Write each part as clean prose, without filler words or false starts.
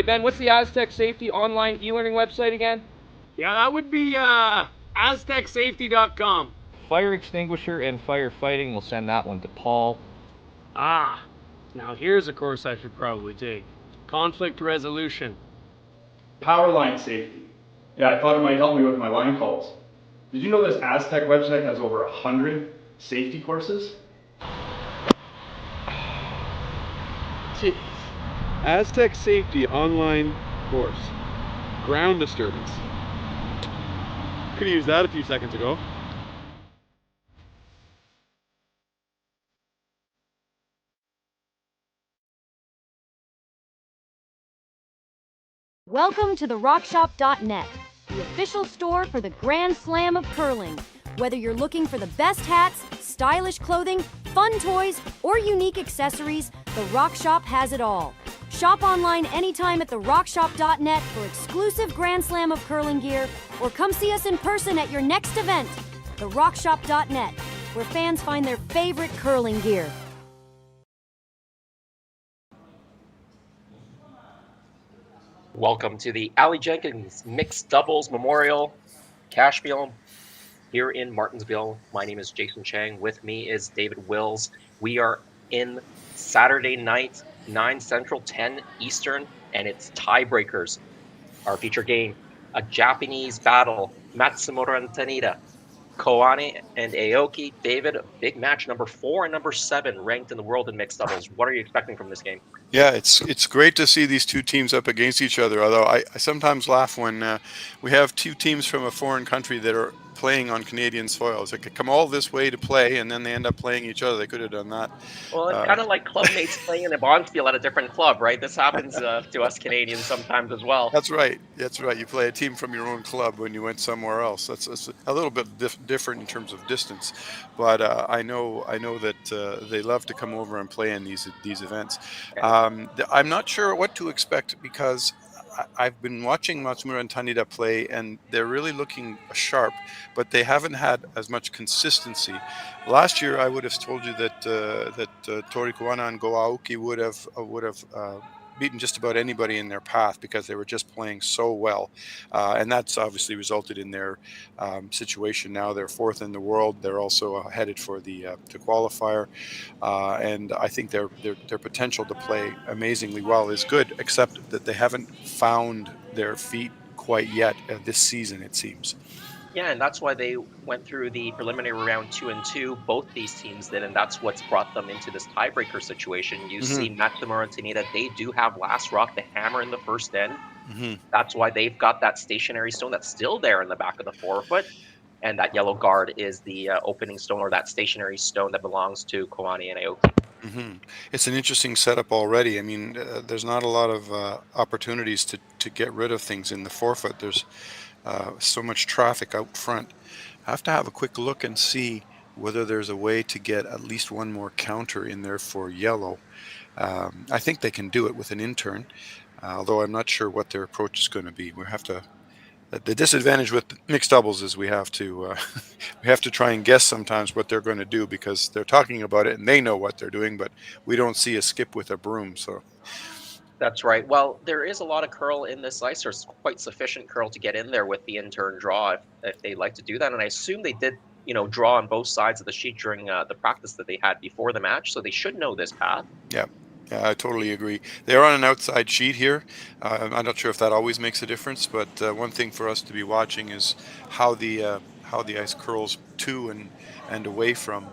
Ben, what's the Aztec Safety online e-learning website again? Yeah, that would be aztecsafety.com. Fire extinguisher and firefighting, we'll send that one to Paul. Ah, now here's a course I should probably take. Conflict resolution. Power line safety. Yeah, I thought it might help me with my line calls. Did you know this Aztec website has over 100 safety courses? Jeez. Aztec Safety online course. Ground disturbance. Could have used that a few seconds ago. Welcome to the RockShop.net, the official store for the Grand Slam of curling. Whether you're looking for the best hats, stylish clothing, fun toys, or unique accessories, the Rock Shop has it all. Shop online anytime at therockshop.net for exclusive Grand Slam of curling gear, or come see us in person at your next event. TheRockShop.net, where fans find their favorite curling gear. Welcome to the Aly Jenkins Mixed Doubles Memorial Cash Wheel here in Martensville. My name is Jason Chang. With me is David Wills. We are in Saturday night, 9 Central, 10 Eastern, and it's Tiebreakers. Our feature game, a Japanese battle, Matsumura and Tanida. Koana and Aoki. David, big match, number 4 and number 7 ranked in the world in mixed doubles. What are you expecting from this game? Yeah, it's great to see these two teams up against each other, although I sometimes laugh when we have two teams from a foreign country that are playing on Canadian soil. They could come all this way to play, and then they end up playing each other. They could have done that. Well, it's kind of like clubmates playing in a Bondsfield at a different club, right? This happens to us Canadians sometimes as well. That's right. That's right. You play a team from your own club when you went somewhere else. That's a little bit different in terms of distance, but I know that they love to come over and play in these events. I'm not sure what to expect because I've been watching Matsumura and Tanida play, and they're really looking sharp, but they haven't had as much consistency. Last year, I would have told you that Tori, Koana, and Aoki would have beaten just about anybody in their path because they were just playing so well, and that's obviously resulted in their situation. Now they're 4th in the world. They're also headed for the qualifier, and I think their potential to play amazingly well is good, except that they haven't found their feet quite yet this season, it seems. Yeah, and that's why they went through the preliminary round 2 and 2. Both these teams did, and that's what's brought them into this tiebreaker situation. You see Matsumura and Tanida, they do have last rock, the hammer in the first end. That's why they've got that stationary stone that's still there in the back of the forefoot. And that yellow guard is the opening stone, or that stationary stone that belongs to Koana and Aoki. It's an interesting setup already. I mean, there's not a lot of opportunities to get rid of things in the forefoot. There's so much traffic out front. I have to have a quick look and see whether there's a way to get at least one more counter in there for yellow. I think they can do it with an intern, although I'm not sure what their approach is going to be. We have to. The disadvantage with mixed doubles is we have to try and guess sometimes what they're going to do because they're talking about it and they know what they're doing, but we don't see a skip with a broom. So. That's right. Well, there is a lot of curl in this ice. There's quite sufficient curl to get in there with the intern draw if they'd like to do that. And I assume they did, draw on both sides of the sheet during the practice that they had before the match, so they should know this path. Yeah, I totally agree. They're on an outside sheet here. I'm not sure if that always makes a difference, but one thing for us to be watching is how the ice curls to and away from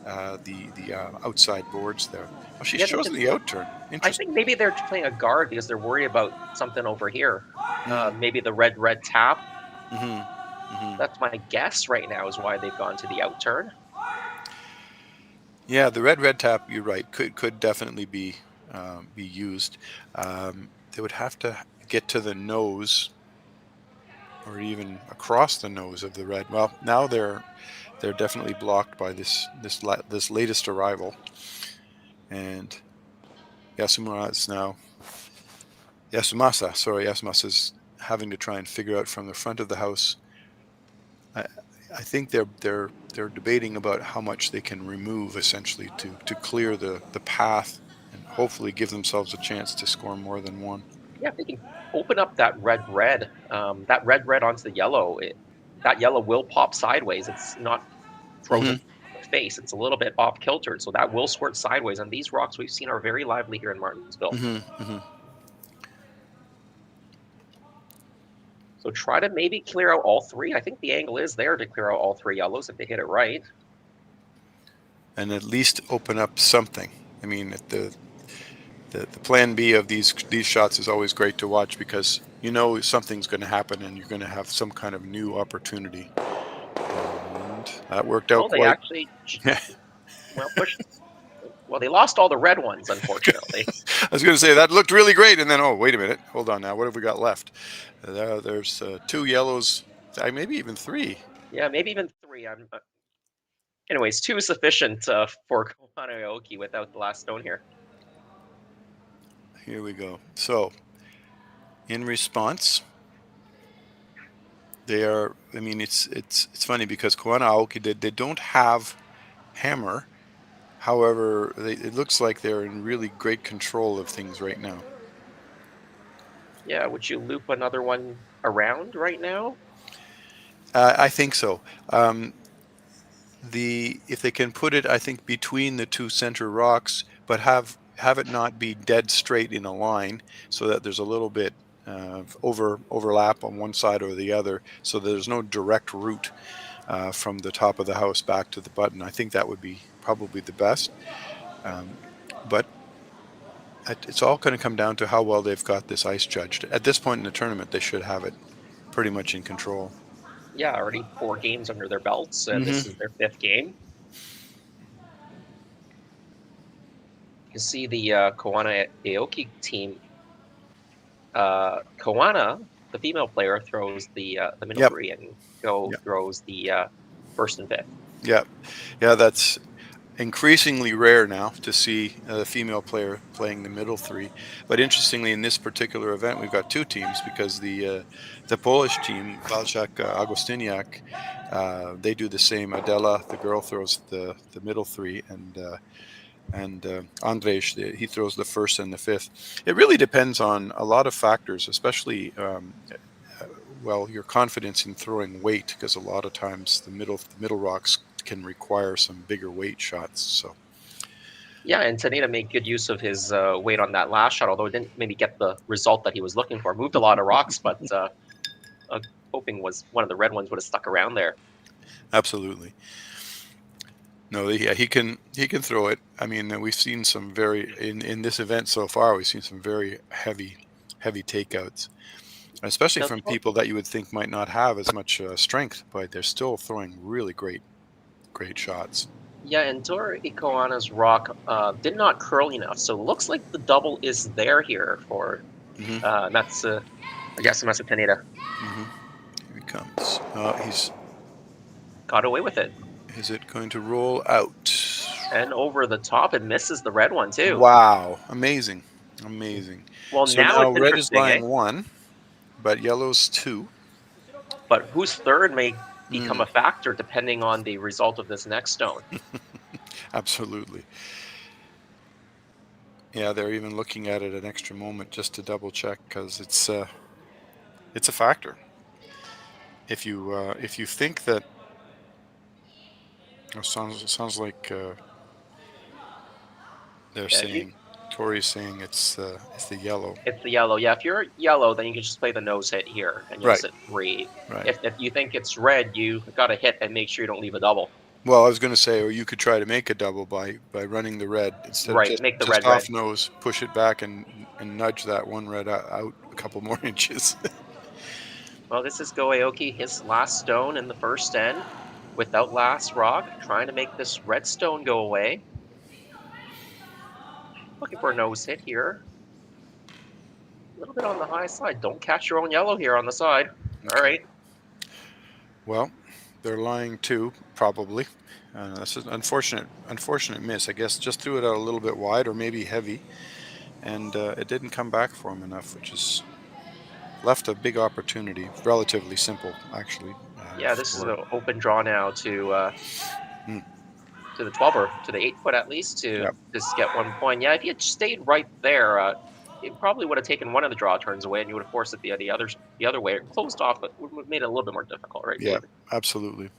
the outside boards there. Well, she's chosen the out turn. I think maybe they're playing a guard because they're worried about something over here. Maybe the red tap. That's my guess right now is why they've gone to the out turn. Yeah, the red tap, you're right, could definitely be used. They would have to get to the nose or even across the nose of the red. Well, now they're definitely blocked by this latest arrival. And Yasumasa is having to try and figure out from the front of the house. I think they're debating about how much they can remove essentially to clear the path and hopefully give themselves a chance to score more than one. Yeah, if they can open up that red onto the yellow, that yellow will pop sideways. It's not frozen on the face. It's a little bit off kiltered, so that will squirt sideways. And these rocks we've seen are very lively here in Martensville. So try to maybe clear out all three. I think the angle is there to clear out all three yellows if they hit it right. And at least open up something. I mean, the plan B of these shots is always great to watch because you know something's going to happen and you're going to have some kind of new opportunity. And that worked out They actually well, they lost all the red ones, unfortunately. I was going to say that looked really great, and then wait a minute, hold on now, what have we got left? There's 2 yellows, maybe even 3. Yeah, maybe even 3. Anyways, 2 is sufficient for Koana Aoki without the last stone here. Here we go. So, in response, they are. I mean, it's funny because Koana Aoki they don't have hammer. However, it looks like they're in really great control of things right now. Yeah, would you loop another one around right now? I think so. If they can put it, I think, between the 2 center rocks, but have it not be dead straight in a line, so that there's a little bit of overlap on one side or the other, so there's no direct route from the top of the house back to the button. I think that would be probably the best. But it's all going to come down to how well they've got this ice judged. At this point in the tournament, they should have it pretty much in control. Yeah, already 4 games under their belts, and this is their 5th game. You see the Koana Aoki team. Koana, the female player, throws the middle 3, and throws the 1st and 5th. Yeah, that's increasingly rare now to see the female player playing the middle 3. But interestingly, in this particular event, we've got 2 teams because the Polish team, Walczak Augustiniak, they do the same. Adela, the girl, throws the middle 3, and Andrzej, he throws the 1st and the 5th. It really depends on a lot of factors, especially your confidence in throwing weight, because a lot of times the middle rocks can require some bigger weight shots. So yeah, and Tanida made good use of his weight on that last shot, although it didn't maybe get the result that he was looking for. Moved a lot of rocks, but hoping was one of the red ones would have stuck around there. Absolutely. No, yeah, he can throw it. I mean, we've seen some in this event so far. We've seen some very heavy takeouts, especially from people that you would think might not have as much strength, but they're still throwing really great shots. Yeah, and Tori Koana's rock did not curl enough, so it looks like the double is there here for Yasumasa Tanida. Here he comes. He's got away with it. Is it going to roll out? And over the top, it misses the red one too. Wow, amazing. Well, so now red is lying 1, but yellow's 2. But whose 3rd may become a factor depending on the result of this next stone. Absolutely. Yeah, they're even looking at it an extra moment just to double check, because it's a factor. If you think that sounds like they're saying, Tori's saying it's the yellow. It's the yellow. Yeah, if you're yellow, then you can just play the nose hit here and you'll sit 3. Right. If you think it's red, you got to hit and make sure you don't leave a double. Well, I was going to say, or you could try to make a double by running the red instead of just, make the just red off nose, push it back and nudge that one red out a couple more inches. Well, this is Go Aoki, his last stone in the first end without last rock, trying to make this red stone go away. Looking for a nose hit here. A little bit on the high side. Don't catch your own yellow here on the side. Okay. All right. Well, they're lying 2, probably. That's an unfortunate miss. I guess just threw it out a little bit wide or maybe heavy, and it didn't come back for him enough, which is left a big opportunity. Relatively simple, actually. Yeah, this is an open draw now to the 12 or to the 8 foot at least to just get 1 point. Yeah, if he had stayed right there, it probably would have taken one of the draw turns away, and you would have forced it the other way, or closed off, but would have made it a little bit more difficult, right? Yeah, absolutely.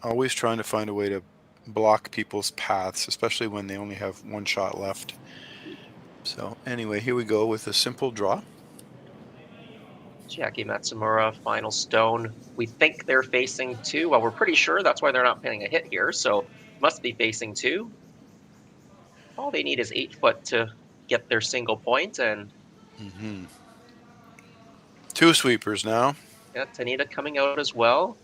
Always trying to find a way to block people's paths, especially when they only have one shot left. So anyway, here we go with a simple draw. Chiaki, Matsumura, final stone. We think they're facing 2. Well, we're pretty sure that's why they're not pinning a hit here, so must be facing 2. All they need is 8 foot to get their single point, and 2 sweepers now. yeah, Tanida coming out as well.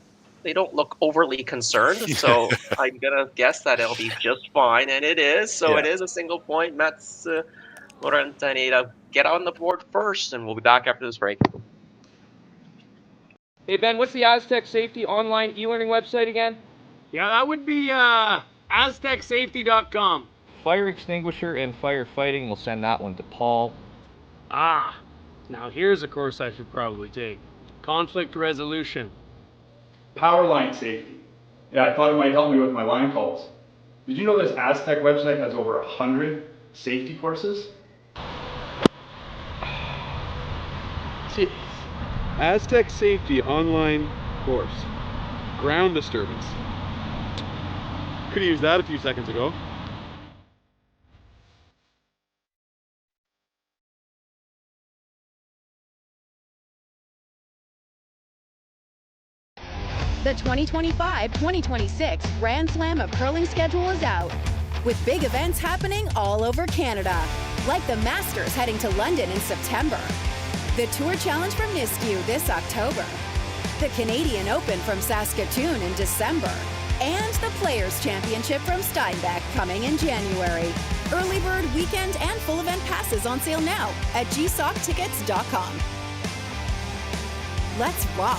They don't look overly concerned, so I'm gonna guess that it'll be just fine, and it is. So it is a single point. Matsumura and Tanida get on the board first, and we'll be back after this break. Hey Ben, what's the Aztec Safety online e-learning website again? Yeah, that would be aztecsafety.com. Fire extinguisher and firefighting, we'll send that one to Paul. Ah, now here's a course I should probably take. Conflict resolution. Power line safety. Yeah, I thought it might help me with my line calls. Did you know this Aztec website has over 100 safety courses? Jeez. Aztec Safety online course. Ground disturbance. Could have used that a few seconds ago. The 2025-2026 Grand Slam of Curling schedule is out, with big events happening all over Canada, like the Masters heading to London in September, the Tour Challenge from Nisku this October, the Canadian Open from Saskatchewan in December, and the Players' Championship from Steinbeck coming in January. Early bird weekend and full event passes on sale now at gsoctickets.com. Let's rock!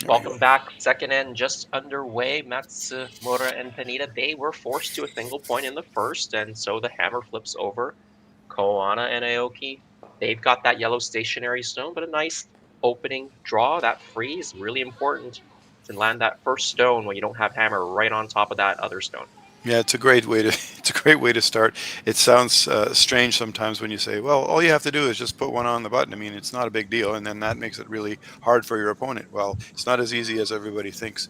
Welcome back. Second end just underway. Matsumura and Tanida, they were forced to a single point in the first, and so the hammer flips over. Koana and Aoki, they've got that yellow stationary stone, but a nice opening draw. That free is really important to land that first stone when you don't have hammer right on top of that other stone. Yeah, it's a great way to start. It sounds strange sometimes when you say, well, all you have to do is just put one on the button. I mean, it's not a big deal, and then that makes it really hard for your opponent. Well, it's not as easy as everybody thinks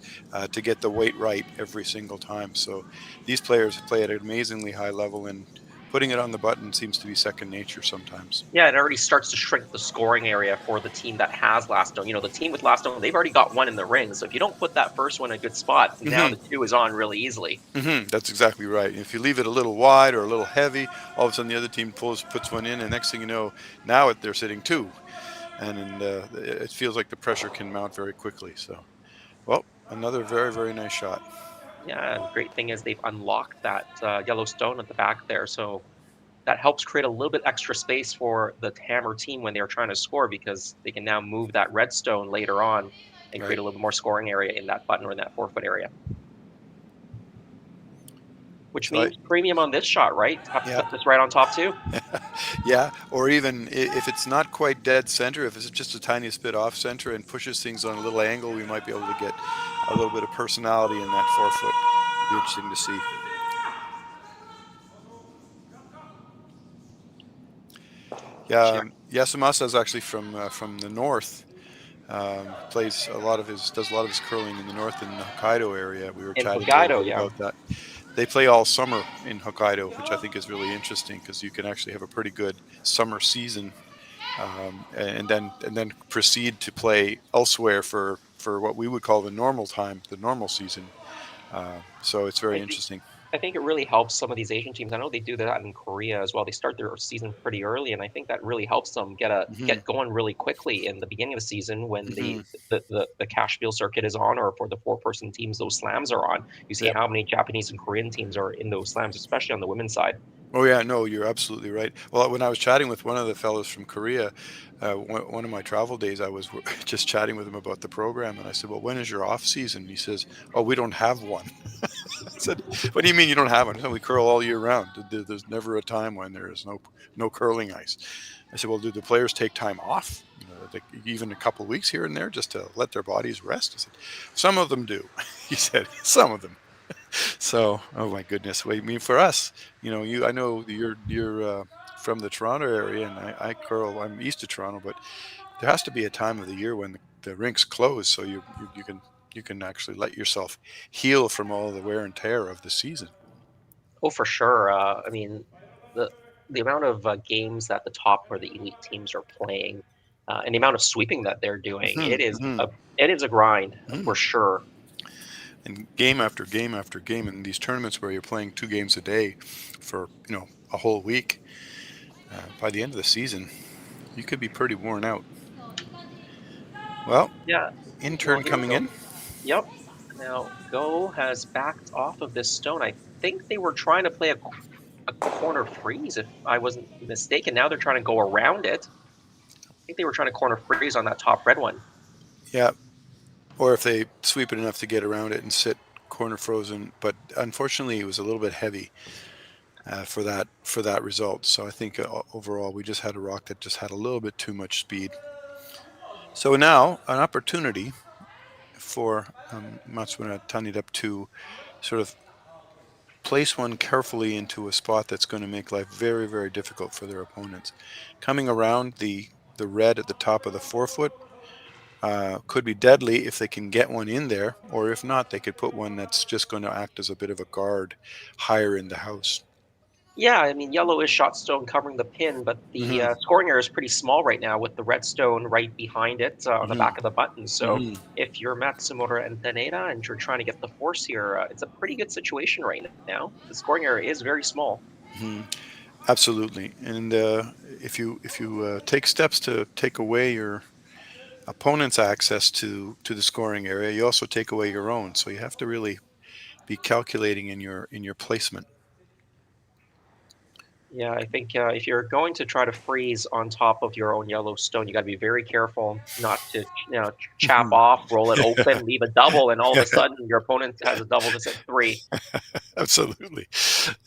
to get the weight right every single time. So these players play at an amazingly high level, and putting it on the button seems to be second nature sometimes. Yeah, it already starts to shrink the scoring area for the team that has last stone. You know, the team with last stone, they've already got one in the ring. So if you don't put that first one in a good spot, now the 2 is on really easily. That's exactly right. If you leave it a little wide or a little heavy, all of a sudden the other team puts one in, and next thing you know, now they're sitting 2. And it feels like the pressure can mount very quickly. So, well, another very, very nice shot. Yeah, and the great thing is they've unlocked that yellow stone at the back there, so that helps create a little bit extra space for the hammer team when they're trying to score, because they can now move that red stone later on and create a little bit more scoring area in that button or in that 4-foot area. Which means premium on this shot, right? Have to put this right on top too. Yeah, or even if it's not quite dead center, if it's just a tiniest bit off center and pushes things on a little angle, we might be able to get a little bit of personality in that 4-foot. It'll be interesting to see. Yeah, Yasumasa is actually from the north. Does a lot of his curling in the north in the Hokkaido area. We were chatting about that. They play all summer in Hokkaido, which I think is really interesting because you can actually have a pretty good summer season, and then proceed to play elsewhere for what we would call the normal time, the normal season. So it's very interesting. I think it really helps some of these Asian teams. I know they do that in Korea as well. They start their season pretty early, and I think that really helps them get going really quickly in the beginning of the season when the cash wheel circuit is on, or for the 4-person teams, those slams are on. You see how many Japanese and Korean teams are in those slams, especially on the women's side. Oh yeah, no, you're absolutely right. Well, when I was chatting with one of the fellows from Korea, one of my travel days, I was just chatting with him about the program, and I said, "Well, when is your off season?" He says, "Oh, we don't have one." I said, "What do you mean you don't have one?" He said, "We curl all year round. There's never a time when there is no curling ice." I said, "Well, do the players take time off? You know, even a couple of weeks here and there, just to let their bodies rest?" I said, "Some of them do." He said, "Some of them." So, oh my goodness. I mean, for us, I know you're from the Toronto area, and I curl. I'm east of Toronto, but there has to be a time of the year when the rinks close, so you can actually let yourself heal from all the wear and tear of the season. Oh, for sure. I mean, the the amount of games that the top or the elite teams are playing, and the amount of sweeping that they're doing, Mhm, mhm, it is a grind for mhm. sure. And game after game after game in these tournaments where you're playing 2 games a day for a whole week, by the end of the season, you could be pretty worn out. Well, Yeah. Now intern here we coming go. in. Yep. Now Go has backed off of this stone. I think they were trying to play a corner freeze, if I wasn't mistaken. Now they're trying to go around it. I think they were trying to corner freeze on that top red one. Yeah, or if they sweep it enough to get around it and sit corner frozen. But unfortunately, it was a little bit heavy for that result. So I think overall we just had a rock that just had a little bit too much speed. So now an opportunity for Matsumura Tanida to sort of place one carefully into a spot that's going to make life very, very difficult for their opponents. Coming around the red at the top of the forefoot could be deadly if they can get one in there, or if not, they could put one that's just going to act as a bit of a guard higher in the house. Yeah, I mean, yellow is shot stone covering the pin, but the Hmm. scoring area is pretty small right now with the red stone right behind it on the Hmm. back of the button. So Hmm. if you're Matsumura and Taneda and you're trying to get the force here, it's a pretty good situation right now. The scoring area is very small. Hmm. Absolutely. And if you take steps to take away your opponent's access to the scoring area, you also take away your own. So you have to really be calculating in your placement. Yeah, I think if you're going to try to freeze on top of your own yellow stone, you got to be very careful not to, chap off, roll it open, leave a double, and all of a sudden your opponent has a double that's at three. Absolutely.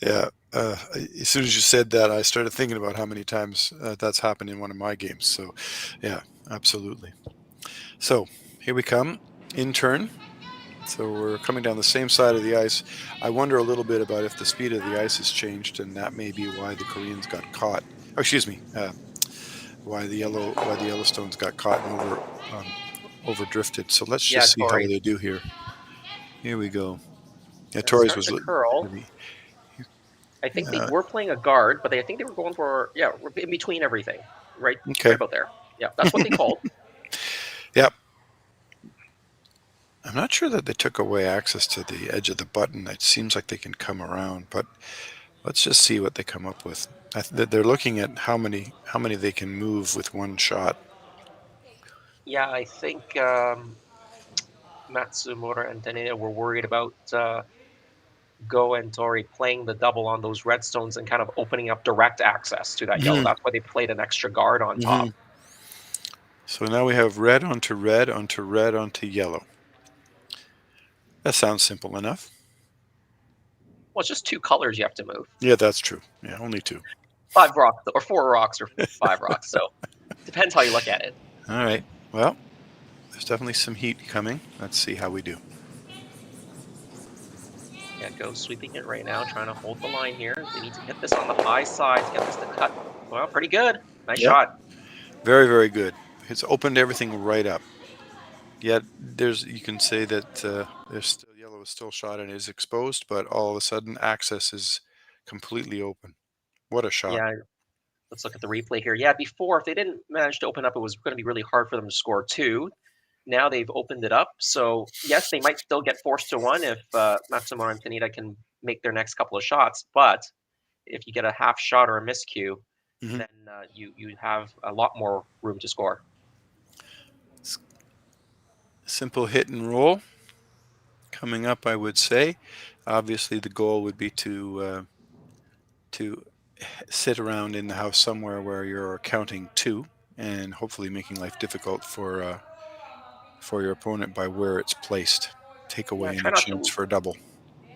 Yeah. As soon as you said that, I started thinking about how many times that's happened in one of my games. So, yeah, absolutely. So, here we come in turn. So, we're coming down the same side of the ice. I wonder a little bit about if the speed of the ice has changed, and that may be why the Koreans got caught. Oh, excuse me. Why the Yellowstones got caught and over drifted. So, let's Yeah, just see how Tori. they do here. Here we go. Yeah, It's Tori's starting was to curl. heavy. I think they Uh, were playing a guard, but I think they were going for in between everything, right okay. about there. Yeah, that's what they called. Yep. I'm not sure that they took away access to the edge of the button. It seems like they can come around, but let's just see what they come up with. They're looking at how many they can move with one shot. Yeah, I think Matsumura and Taneda were worried about Go and Tori playing the double on those redstones and kind of opening up direct access to that yellow. Hmm. That's why they played an extra guard on Hmm. top. So now we have red onto red onto red onto yellow. That sounds simple enough. Well, it's just two colors you have to move. Yeah, that's true. Yeah, only two. 5 rocks, or 4 rocks, or 5 rocks. So depends how you look at it. All right. Well, there's definitely some heat coming. Let's see how we do. Yeah, Go sweeping it right now, trying to hold the line here. They need to hit this on the high side to get this to cut. Well, pretty good. Nice Yep. shot. Very, very good. It's opened everything right up. Yet you can say that there's still yellow is still shot and is exposed, but all of a sudden access is completely open. What a shot! Yeah, let's look at the replay here. Yeah, before, if they didn't manage to open up, it was going to be really hard for them to score two. Now they've opened it up. So, yes, they might still get forced to one if Matsumura and Tanida can make their next couple of shots. But if you get a half shot or a miscue, Mhm. then you have a lot more room to score. Simple hit and roll coming up, I would say. Obviously, the goal would be to sit around in the house somewhere where you're counting two, and hopefully making life difficult for your opponent by where it's placed. Take away try any not chance to. for a double.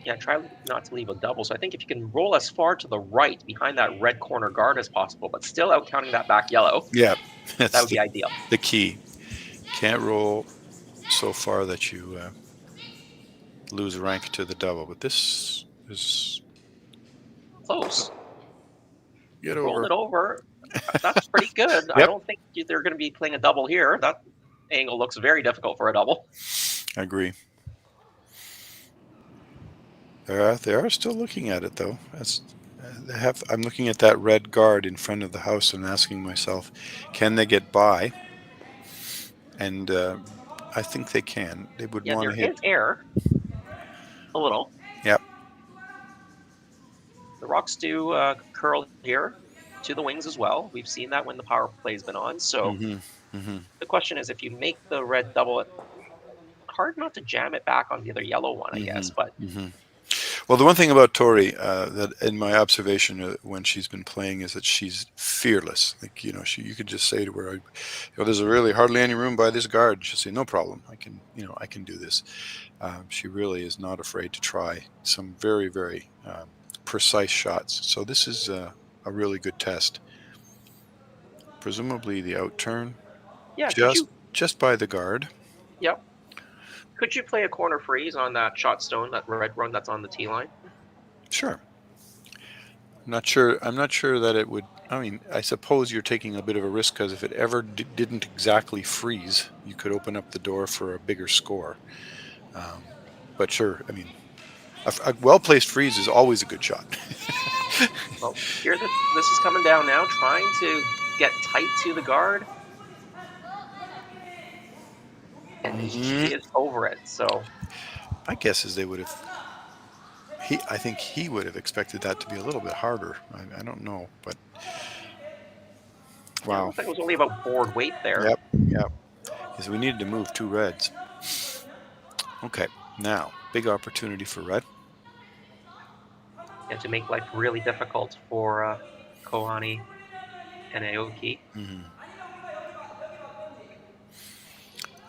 Yeah, try not to leave a double. So I think if you can roll as far to the right behind that red corner guard as possible, but still out counting that back yellow, Yeah, that would be ideal. The key. Can't roll so far that you lose rank to the double. But this is Close. get Rolled over. it over. That's pretty good. I Yep. don't think they're going to be playing a double here. That angle looks very difficult for a double. I agree. They are still looking at it though. I'm looking at that red guard in front of the house and asking myself, can they get by? And I think they can. They would Yeah, want there to hit. is air. A little. Yep. The rocks do curl here to the wings as well. We've seen that when the power play's been on. So the question is, if you make the red double, hard not to jam it back on the other yellow one, I guess. But Well, the one thing about Tori that in my observation when she's been playing is that she's fearless. Like, you know, you could just say to her, there's really hardly any room by this guard. She'll say, no problem. I can do this. She really is not afraid to try some very, very precise shots. So this is a really good test. Presumably the outturn. yeah, Just by the guard. Yep. Could you play a corner freeze on that shot stone, that red run that's on the tee line? Sure. I'm not sure that it would. I mean, I suppose you're taking a bit of a risk because if it ever didn't exactly freeze, you could open up the door for a bigger score. But sure, I mean, a well-placed freeze is always a good shot. Well, here this is coming down now, trying to get tight to the guard. And she is over it, so. My guess is they would have. I think he would have expected that to be a little bit harder. I don't know, but wow. Yeah, it looks like it was only about board weight there. Yep. Because we needed to move 2 reds. Okay, now big opportunity for red. And to make life really difficult for Koana and Aoki.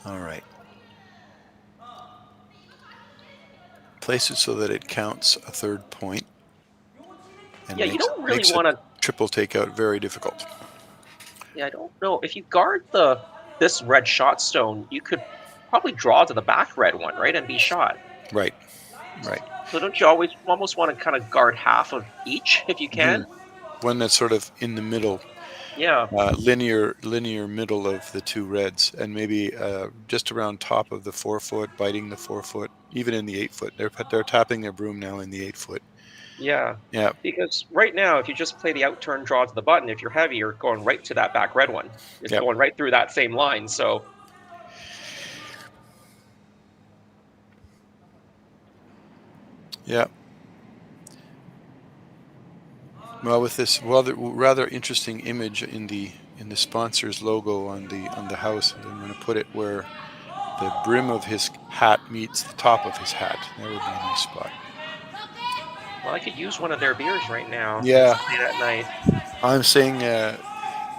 All right. Place it so that it counts a 3rd point. And Yeah, you don't really want to triple takeout very difficult. Yeah, I don't know. If you guard this red shot stone, you could probably draw to the back red one, right, and be shot. Right. So don't you almost want to kind of guard half of each if you can? One that's sort of in the middle. Yeah. Linear middle of the 2 reds, and maybe just around top of the 4-foot, biting the 4-foot, even in the 8-foot. They're tapping their broom now in the 8-foot. Yeah. Yeah. Because right now, if you just play the outturn draw to the button, if you're heavy, you're going right to that back red one. It's going right through that same line. So. Yeah. Well, with this rather interesting image in the sponsor's logo on the house, I'm going to put it where the brim of his hat meets the top of his hat. That would be a nice spot. Well, I could use one of their beers right now. Yeah. Late at night. I'm saying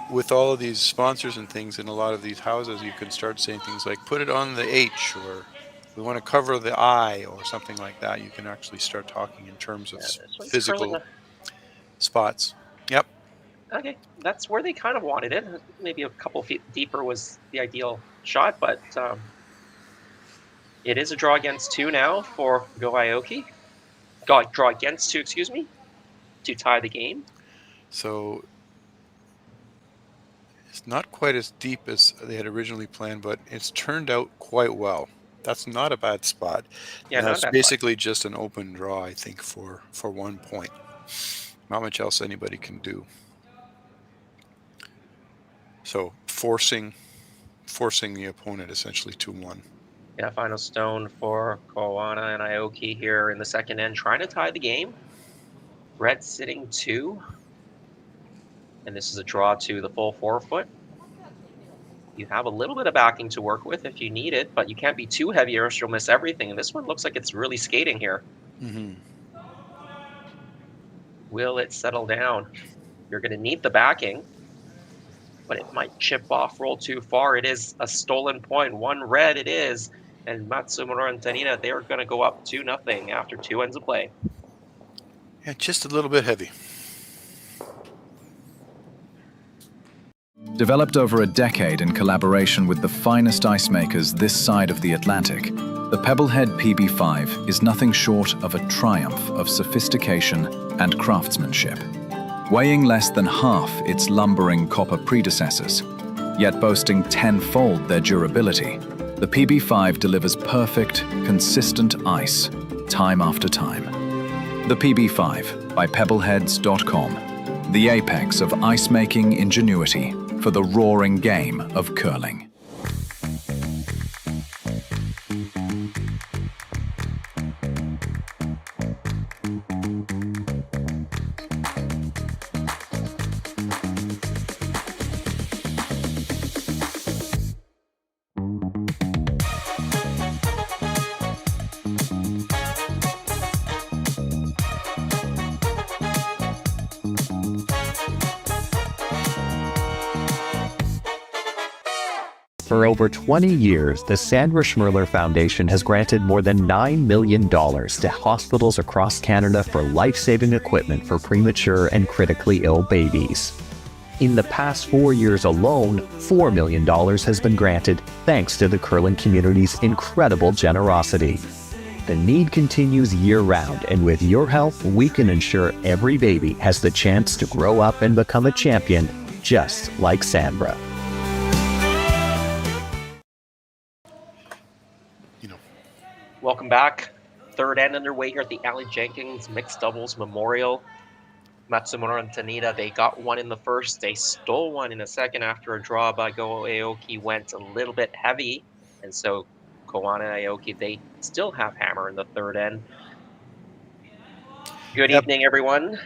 with all of these sponsors and things in a lot of these houses, you can start saying things like "put it on the H" or "we want to cover the I" or something like that. You can actually start talking in terms of physical spots. Yep. Okay, that's where they kind of wanted it. Maybe a couple feet deeper was the ideal shot, but it is a draw against 2 now for Aoki. Draw against 2, excuse me, to tie the game. So it's not quite as deep as they had originally planned, but it's turned out quite well. That's not a bad spot. Yeah, that's basically just an open draw, I think, for 1 point. Not much else anybody can do. So forcing the opponent essentially to 1. Yeah, final stone for Koana and Aoki here in the second end, trying to tie the game. Red sitting 2. And this is a draw to the full 4-foot. You have a little bit of backing to work with if you need it, but you can't be too heavy or else you'll miss everything. And this one looks like it's really skating here. Will it settle down? You're going to need the backing, but it might chip off, roll too far. It is a stolen point. 1 red it is. And Matsumura and Tanida, they are going to go up 2-0 after 2 ends of play. Yeah, just a little bit heavy. Developed over a decade in collaboration with the finest ice makers this side of the Atlantic, The Pebblehead PB5 is nothing short of a triumph of sophistication and craftsmanship. Weighing less than half its lumbering copper predecessors, yet boasting tenfold their durability, the PB5 delivers perfect, consistent ice, time after time. The PB5 by Pebbleheads.com, the apex of ice-making ingenuity for the roaring game of curling. For over 20 years, the Sandra Schmirler Foundation has granted more than $9 million to hospitals across Canada for life-saving equipment for premature and critically ill babies. In the past 4 years alone, $4 million has been granted thanks to the curling community's incredible generosity. The need continues year-round, and with your help, we can ensure every baby has the chance to grow up and become a champion, just like Sandra. Welcome back. Third end underway here at the Aly Jenkins Mixed Doubles Memorial. Matsumura and Tanida, they got one in the first. They stole one in the second after a draw by Aoki went a little bit heavy. And so Koana and Aoki, they still have hammer in the third end. Good evening, everyone.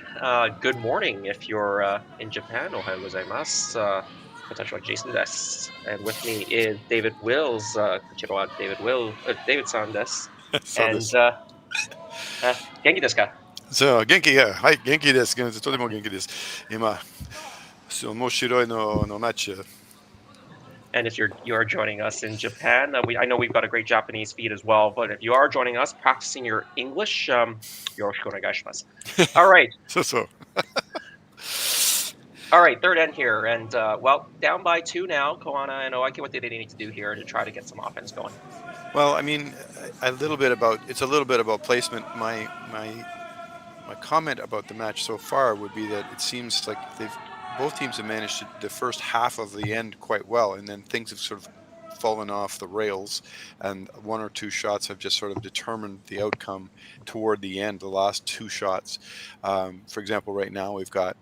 Good morning if you're in Japan. Ohayou gozaimasu. Potential Jason desu. And with me is David Wills. David San desu. And Genki desu ka? そう、元気が、はい、元気です。とても元気です。今、面白いのマッチ。And if you are joining us in Japan, I know we've got a great Japanese feed as well, but if you are joining us, practicing your English, yoroshiku onegaishimasu. All right. So. All right, third end here, and well, down by 2 now. Koana and Aoki, what do they need to do here to try to get some offense going? Well, I mean, a little bit about placement. My comment about the match so far would be that it seems like both teams have managed the first half of the end quite well, and then things have sort of fallen off the rails, and 1 or 2 shots have just sort of determined the outcome toward the end. The last 2 shots, for example, right now we've got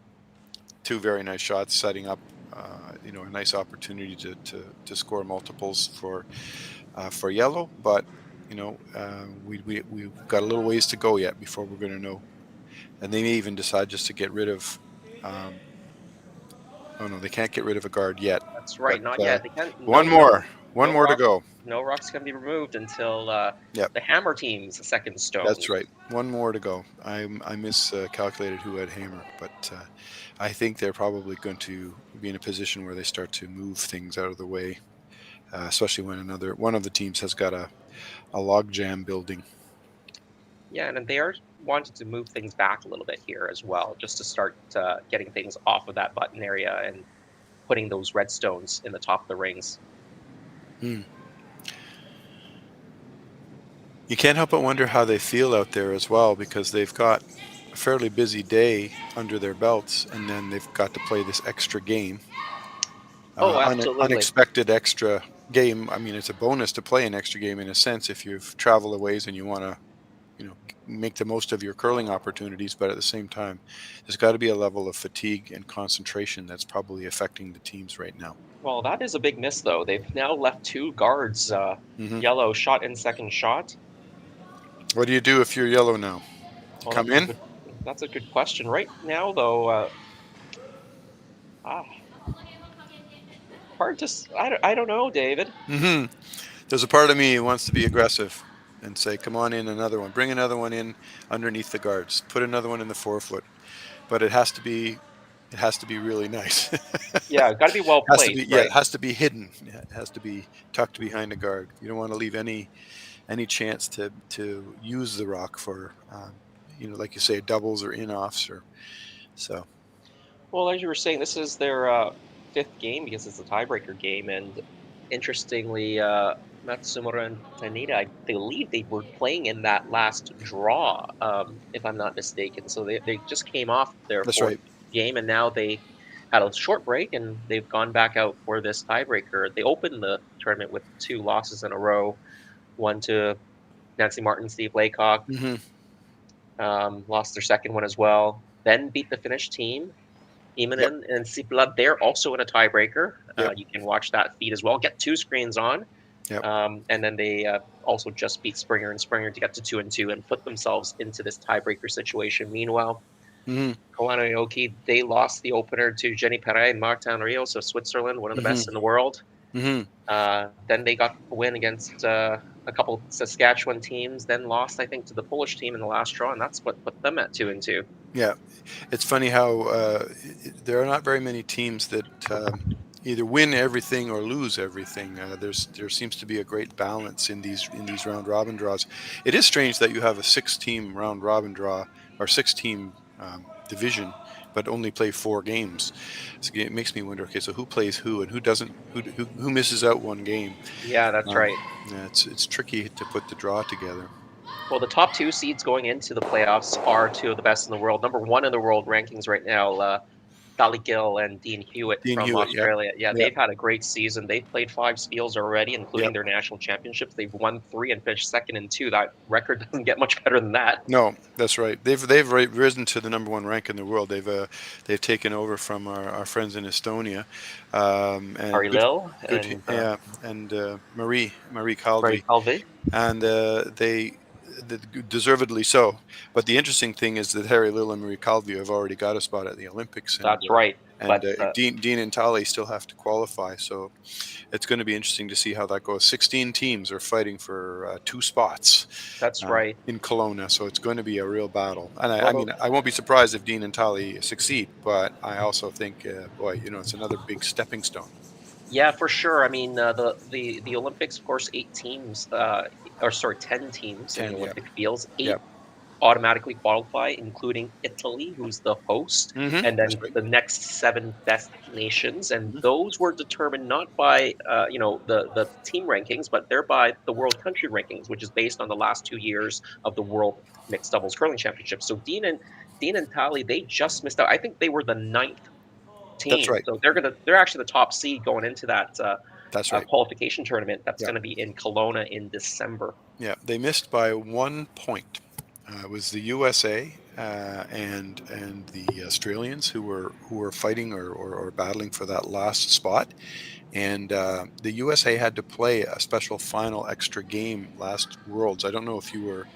2 very nice shots setting up, a nice opportunity to score multiples for yellow. But we've got a little ways to go yet before we're going to know. And they may even decide just to get rid of. Oh no, they can't get rid of a guard yet. That's right, but, not yet. They can't. One more to go. No rock's going to be removed until the hammer team's second stone. That's right. One more to go. I miscalculated who had hammer, but I think they're probably going to be in a position where they start to move things out of the way, especially when one of the teams has got a log jam building. Yeah, and they are wanting to move things back a little bit here as well, just to start getting things off of that button area and putting those red stones in the top of the rings. You can't help but wonder how they feel out there as well, because they've got a fairly busy day under their belts, and then they've got to play this extra game. Absolutely. Unexpected extra game. I mean, it's a bonus to play an extra game in a sense if you've traveled a ways and you want to, make the most of your curling opportunities. But at the same time, there's got to be a level of fatigue and concentration that's probably affecting the teams right now. Well, that is a big miss, though. They've now left 2 guards, yellow shot and second shot. What do you do if you're yellow now? Well, Come in? That's a good question. Right now, though, hard to. I don't know, David. There's a part of me who wants to be aggressive and say, "Come on in, another one. Bring another one in underneath the guards. Put another one in the forefoot." But it has to be really nice. Yeah, got to be well placed. It has to be hidden. It has to be tucked behind a guard. You don't want to leave any chance to use the rock for, like you say, doubles or in-offs or so. Well, as you were saying, this is their 5th game because it's a tiebreaker game, and interestingly, Matsumura and Tanida, I believe they were playing in that last draw, if I'm not mistaken. So they just came off their That's fourth right. game, and now they had a short break, and they've gone back out for this tiebreaker. They opened the tournament with 2 losses in a row, one to Nancy Martin, Steve Laycock, Hmm. lost their second one as well, then beat the Finnish team. Yep. Immonen and Sipla, they're also in a tiebreaker. Yep. You can watch that feed as well. Get 2 screens on. Yep. And then they also just beat Springer and Springer to get to 2-2 and put themselves into this tiebreaker situation. Meanwhile, Hmm. Koana and Aoki, they lost the opener to Jenny Perret and Martin Rios of Switzerland, one of the best in the world. Hmm. Then they got a win against a couple Saskatchewan teams, then lost, I think, to the Polish team in the last draw, and that's what put them at 2-2. Yeah, it's funny how there are not very many teams that either win everything or lose everything. There seems to be a great balance in these round robin draws. It is strange that you have a 6-team round robin draw or 6-team division, but only play 4 games. So it makes me wonder. Okay, so who plays who and who doesn't? Who misses out one game? Yeah, that's right. Yeah, it's tricky to put the draw together. Well, the top 2 seeds going into the playoffs are 2 of the best in the world. Number 1 in the world rankings right now, Dali Gill and Dean Hewitt from Australia. Yeah, they've had a great season. They've played 5 Spiels already, including their national championships. They've won 3 and finished second in 2. That record doesn't get much better than that. No, that's right. They've risen to the number 1 rank in the world. They've taken over from our friends in Estonia. And Ari Lil and Marie Calvi. And they deservedly so. But the interesting thing is that Harry Lill and Marie Calvi have already got a spot at the Olympics. That's right. And Dean and Tali still have to qualify. So it's going to be interesting to see how that goes. 16 teams are fighting for 2 spots. That's right. In Kelowna. So it's going to be a real battle. And I mean, I won't be surprised if Dean and Tali succeed. But I also think, it's another big stepping stone. Yeah, for sure. I mean, the Olympics, of course, 10 teams in the Olympic fields. 8 automatically qualify, including Italy, who's the host, and then the next 7 best nations. And those were determined not by the team rankings, but they're by the World Country Rankings, which is based on the last 2 years of the World Mixed Doubles Curling Championship. So Dean and Tali, they just missed out. I think they were the 9th team. That's right. So they're actually the top seed going into that that's right. qualification tournament that's going to be in Kelowna in December. Yeah, they missed by 1 point. It was the USA and the Australians who were fighting or battling for that last spot, and the USA had to play a special final extra game last Worlds. I don't know if we were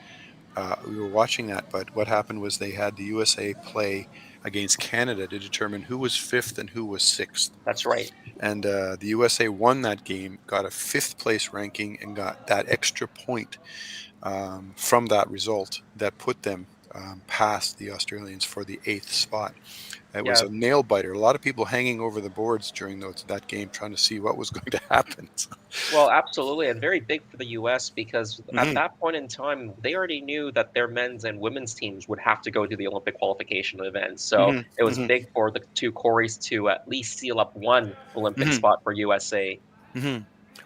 watching that, but what happened was they had the USA play against Canada to determine who was 5th and who was 6th. That's right. And the USA won that game, got a 5th place ranking, and got that extra point from that result that put them past the Australians for the 8th spot. It was a nail biter. A lot of people hanging over the boards during that game trying to see what was going to happen. Well, absolutely, and very big for the U.S. because at that point in time, they already knew that their men's and women's teams would have to go to the Olympic qualification event. So it was big for the 2 Corys to at least seal up 1 Olympic spot for USA.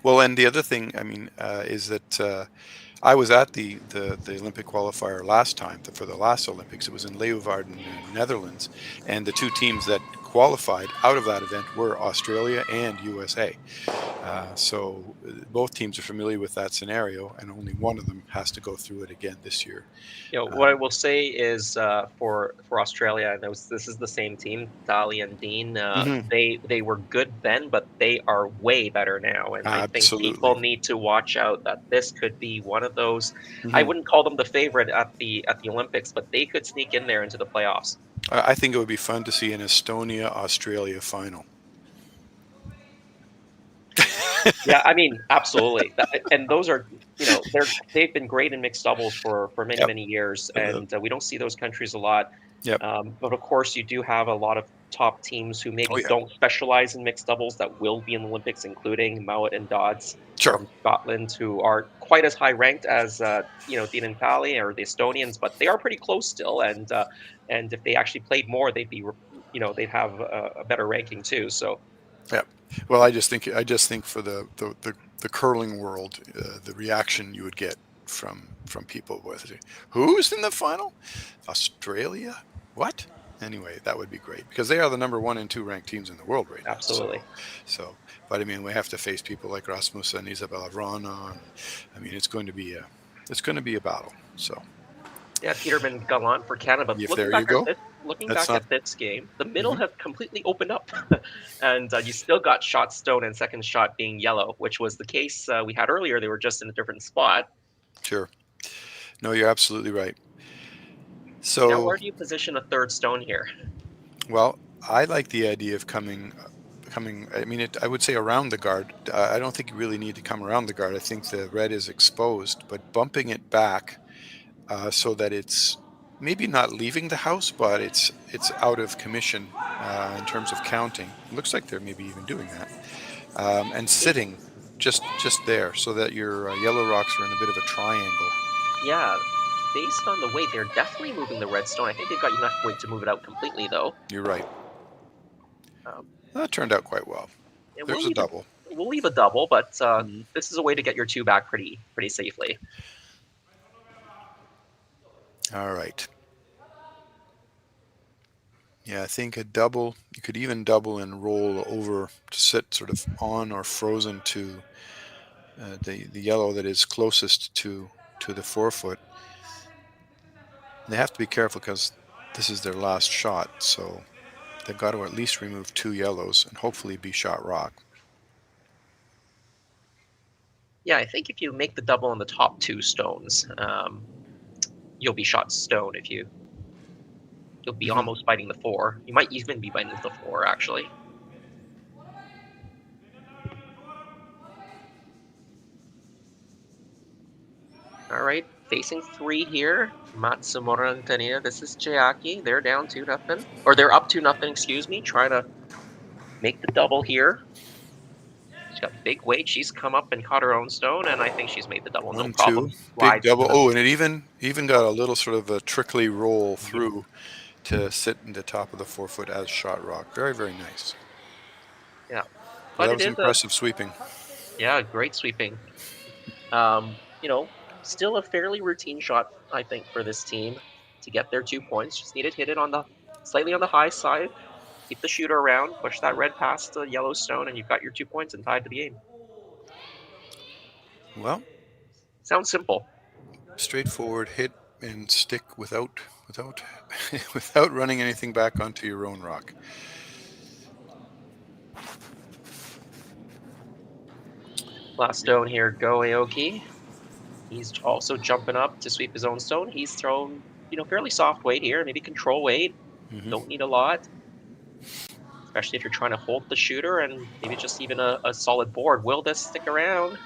Well, and the other thing, I mean, is that I was at the Olympic qualifier last time for the last Olympics. It was in Leeuwarden, in the Netherlands, and the 2 teams that qualified out of that event were Australia and USA. So both teams are familiar with that scenario, and only one of them has to go through it again this year. What I will say is for Australia, and this is the same team, Dali and Dean. They were good then, but they are way better now, and I think people need to watch out that this could be one of those. I wouldn't call them the favorite at the Olympics, but they could sneak in there into the playoffs. I think it would be fun to see an Estonia-Australia final. Yeah, I mean, absolutely. And those are, they've been great in mixed doubles for many years, and we don't see those countries a lot. But of course, you do have a lot of top teams who maybe don't specialize in mixed doubles that will be in the Olympics, including Mowat and Dodds from Scotland, who are quite as high ranked as Dean and Tali or the Estonians, but they are pretty close still. And if they actually played more, they'd be, they'd have a better ranking too. So. Yeah. Well, I just think for the the curling world, the reaction you would get from people with it. Who's in the final? Australia? What? Anyway, that would be great because they are the number 1 and 2 ranked teams in the world right now. Absolutely. So, but I mean, we have to face people like Rasmussen and Isabella Vrana. And, I mean, it's going to be a battle. So. Yeah, Peterman Gallant for Canada. But looking back at this game, the middle have completely opened up, and you still got shot stone and second shot being yellow, which was the case we had earlier. They were just in a different spot. Sure. No, you're absolutely right. So now, where do you position a third stone here? Well, I like the idea of coming. I mean, I would say around the guard. I don't think you really need to come around the guard. I think the red is exposed, but bumping it back so that it's maybe not leaving the house, but it's out of commission in terms of counting. It looks like they're maybe even doing that, and sitting just there so that your yellow rocks are in a bit of a triangle. Yeah. Based on the weight, they're definitely moving the redstone. I think they've got enough weight to move it out completely, though. You're right. That turned out quite well. There's a double. We'll leave a double, but this is a way to get your 2 back pretty safely. All right. Yeah, I think a double, you could even double and roll over to sit sort of on or frozen to the yellow that is closest to the forefoot. They have to be careful because this is their last shot, so they've got to at least remove 2 yellows and hopefully be shot rock. Yeah, I think if you make the double on the top 2 stones, you'll be shot stone. You'll be almost biting the 4. You might even be biting the 4, actually. All right. Facing 3 here, Matsumura and Tanida. This is Chiaki. They're down 2-0, or they're up 2-0. Excuse me. Trying to make the double here. She's got big weight. She's come up and caught her own stone, and I think she's made the double. 1, no problem. 2, big double. Oh, and it even got a little sort of a trickly roll through to sit in the top of the forefoot as shot rock. Very, very nice. Yeah, but that was impressive sweeping. Yeah, great sweeping. Still a fairly routine shot, I think, for this team to get their 2 points. Just need to hit it slightly on the high side, keep the shooter around, push that red past the yellow stone, and you've got your 2 points and tied the game. Well, sounds simple. Straightforward, hit and stick without without running anything back onto your own rock. Last stone here, go Aoki. He's also jumping up to sweep his own stone. He's thrown, fairly soft weight here, maybe control weight. Don't need a lot, especially if you're trying to hold the shooter and maybe just even a solid board. Will this stick around?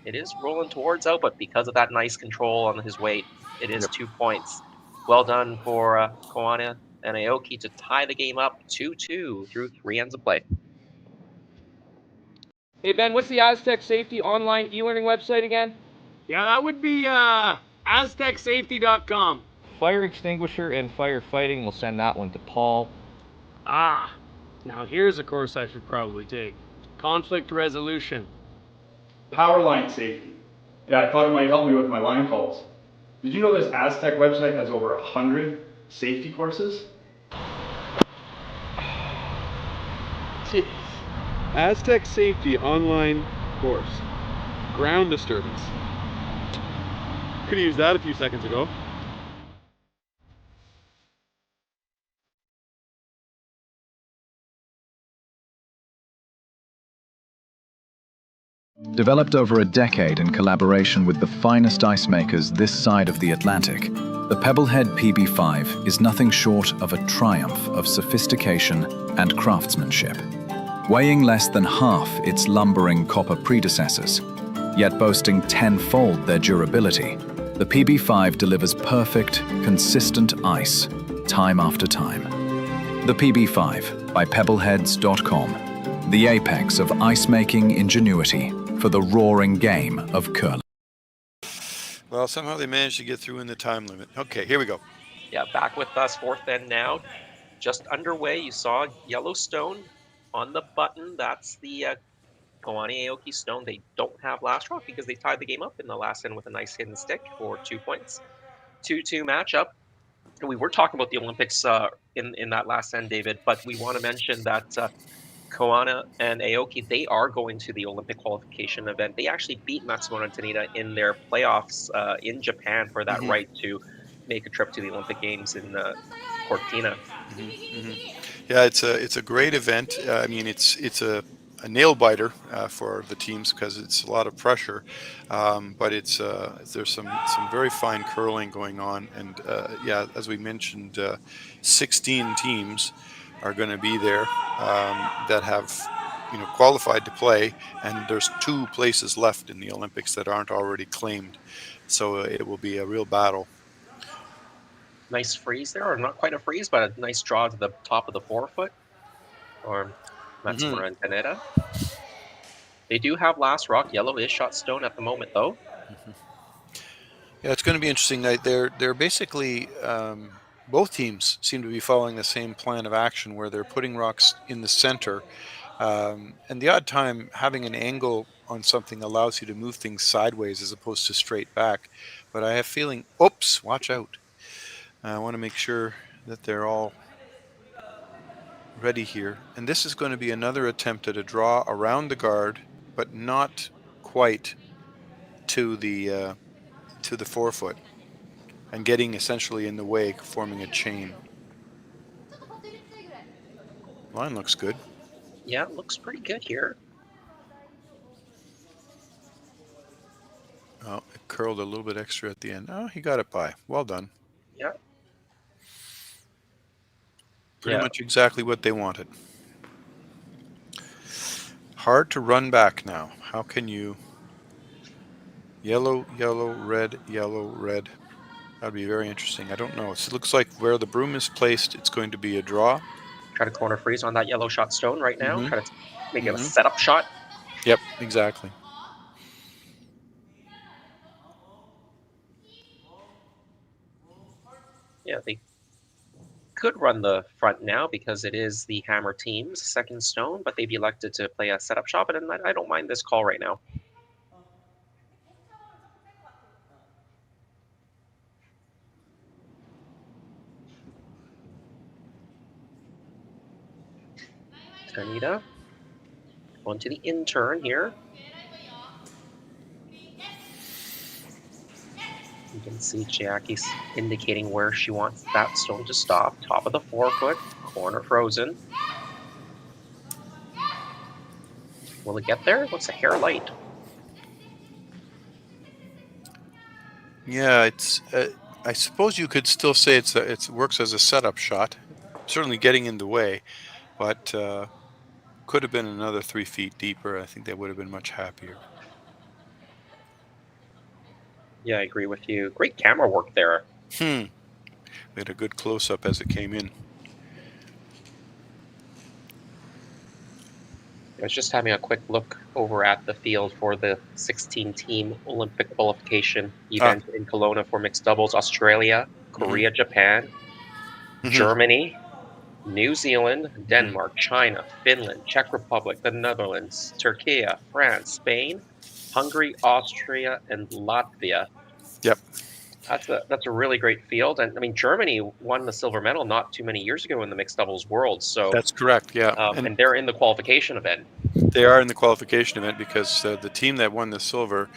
It is rolling towards out, but because of that nice control on his weight, it is 2 points. Well done for Koana and Aoki to tie the game up 2-2 through 3 ends of play. Hey Ben, what's the Aztec Safety online e-learning website again? Yeah, that would be aztecsafety.com. Fire extinguisher and firefighting, we'll send that one to Paul. Now here's a course I should probably take. Conflict resolution. Power line safety. Yeah, I thought it might help me with my line calls. Did you know this Aztec website has over 100 safety courses? Jeez. Aztec Safety online course. Ground disturbance. Could have used that a few seconds ago. Developed over a decade in collaboration with the finest ice makers this side of the Atlantic, the Pebblehead PB5 is nothing short of a triumph of sophistication and craftsmanship. Weighing less than half its lumbering copper predecessors, yet boasting tenfold their durability, the PB5 delivers perfect, consistent ice, time after time. The PB5 by Pebbleheads.com, the apex of ice-making ingenuity for the roaring game of curling. Well, somehow they managed to get through in the time limit. Okay, here we go. Yeah, back with us, 4th end now. Just underway, you saw Yellowstone on the button. That's the Koana, Aoki, Stone, they don't have last rock because they tied the game up in the last end with a nice hidden stick for 2 points. 2-2 matchup. We were talking about the Olympics in that last end, David, but we want to mention that Koana and Aoki, they are going to the Olympic qualification event. They actually beat Matsumura and Tanida in their playoffs in Japan for that right to make a trip to the Olympic Games in Cortina. Yeah, it's a great event. I mean, it's a nail biter for the teams because it's a lot of pressure, but there's some very fine curling going on, and yeah, as we mentioned, 16 teams are going to be there that have qualified to play, and there's 2 places left in the Olympics that aren't already claimed, so it will be a real battle. Nice freeze there, or not quite a freeze, but a nice draw to the top of the forefoot, or Matsumura and Tanida. They do have last rock. Yellow is shot stone at the moment, though. Yeah, it's going to be interesting. They're basically both teams seem to be following the same plan of action where they're putting rocks in the center, and the odd time having an angle on something allows you to move things sideways as opposed to straight back. But I have a feeling, oops, watch out. I want to make sure that they're all ready here. And this is going to be another attempt at a draw around the guard, but not quite to the forefoot, and getting essentially in the way, forming a chain. Line looks good. Yeah, it looks pretty good here. Oh, it curled a little bit extra at the end. Oh, he got it by. Well done. Yeah. Pretty much exactly what they wanted. Hard to run back now. How can you... Yellow, yellow, red, yellow, red. That'd be very interesting. I don't know. It looks like where the broom is placed, it's going to be a draw. Try to corner freeze on that yellow shot stone right now. Try to make it a setup shot. Yep, exactly. Yeah, they could run the front now because it is the Hammer team's second stone, but they've elected to play a setup shot, and I don't mind this call right now. Tanida going to the in-turn here. You can see Chiaki indicating where she wants that stone to stop. Top of the forefoot, corner frozen. Will it get there? Looks a hair light. Yeah, it's. I suppose you could still say it works as a setup shot. Certainly getting in the way, but could have been another 3 feet deeper. I think they would have been much happier. Yeah, I agree with you. Great camera work there. We had a good close-up as it came in. I was just having a quick look over at the field for the 16-team Olympic qualification event in Kelowna for mixed doubles. Australia, Korea, Japan, Germany, New Zealand, Denmark, China, Finland, Czech Republic, the Netherlands, Turkey, France, Spain, Hungary, Austria, and Latvia. Yep. That's a really great field. And I mean, Germany won the silver medal not too many years ago in the mixed doubles world. So that's correct, yeah. And they're in the qualification event. They are in the qualification event because the team that won the silver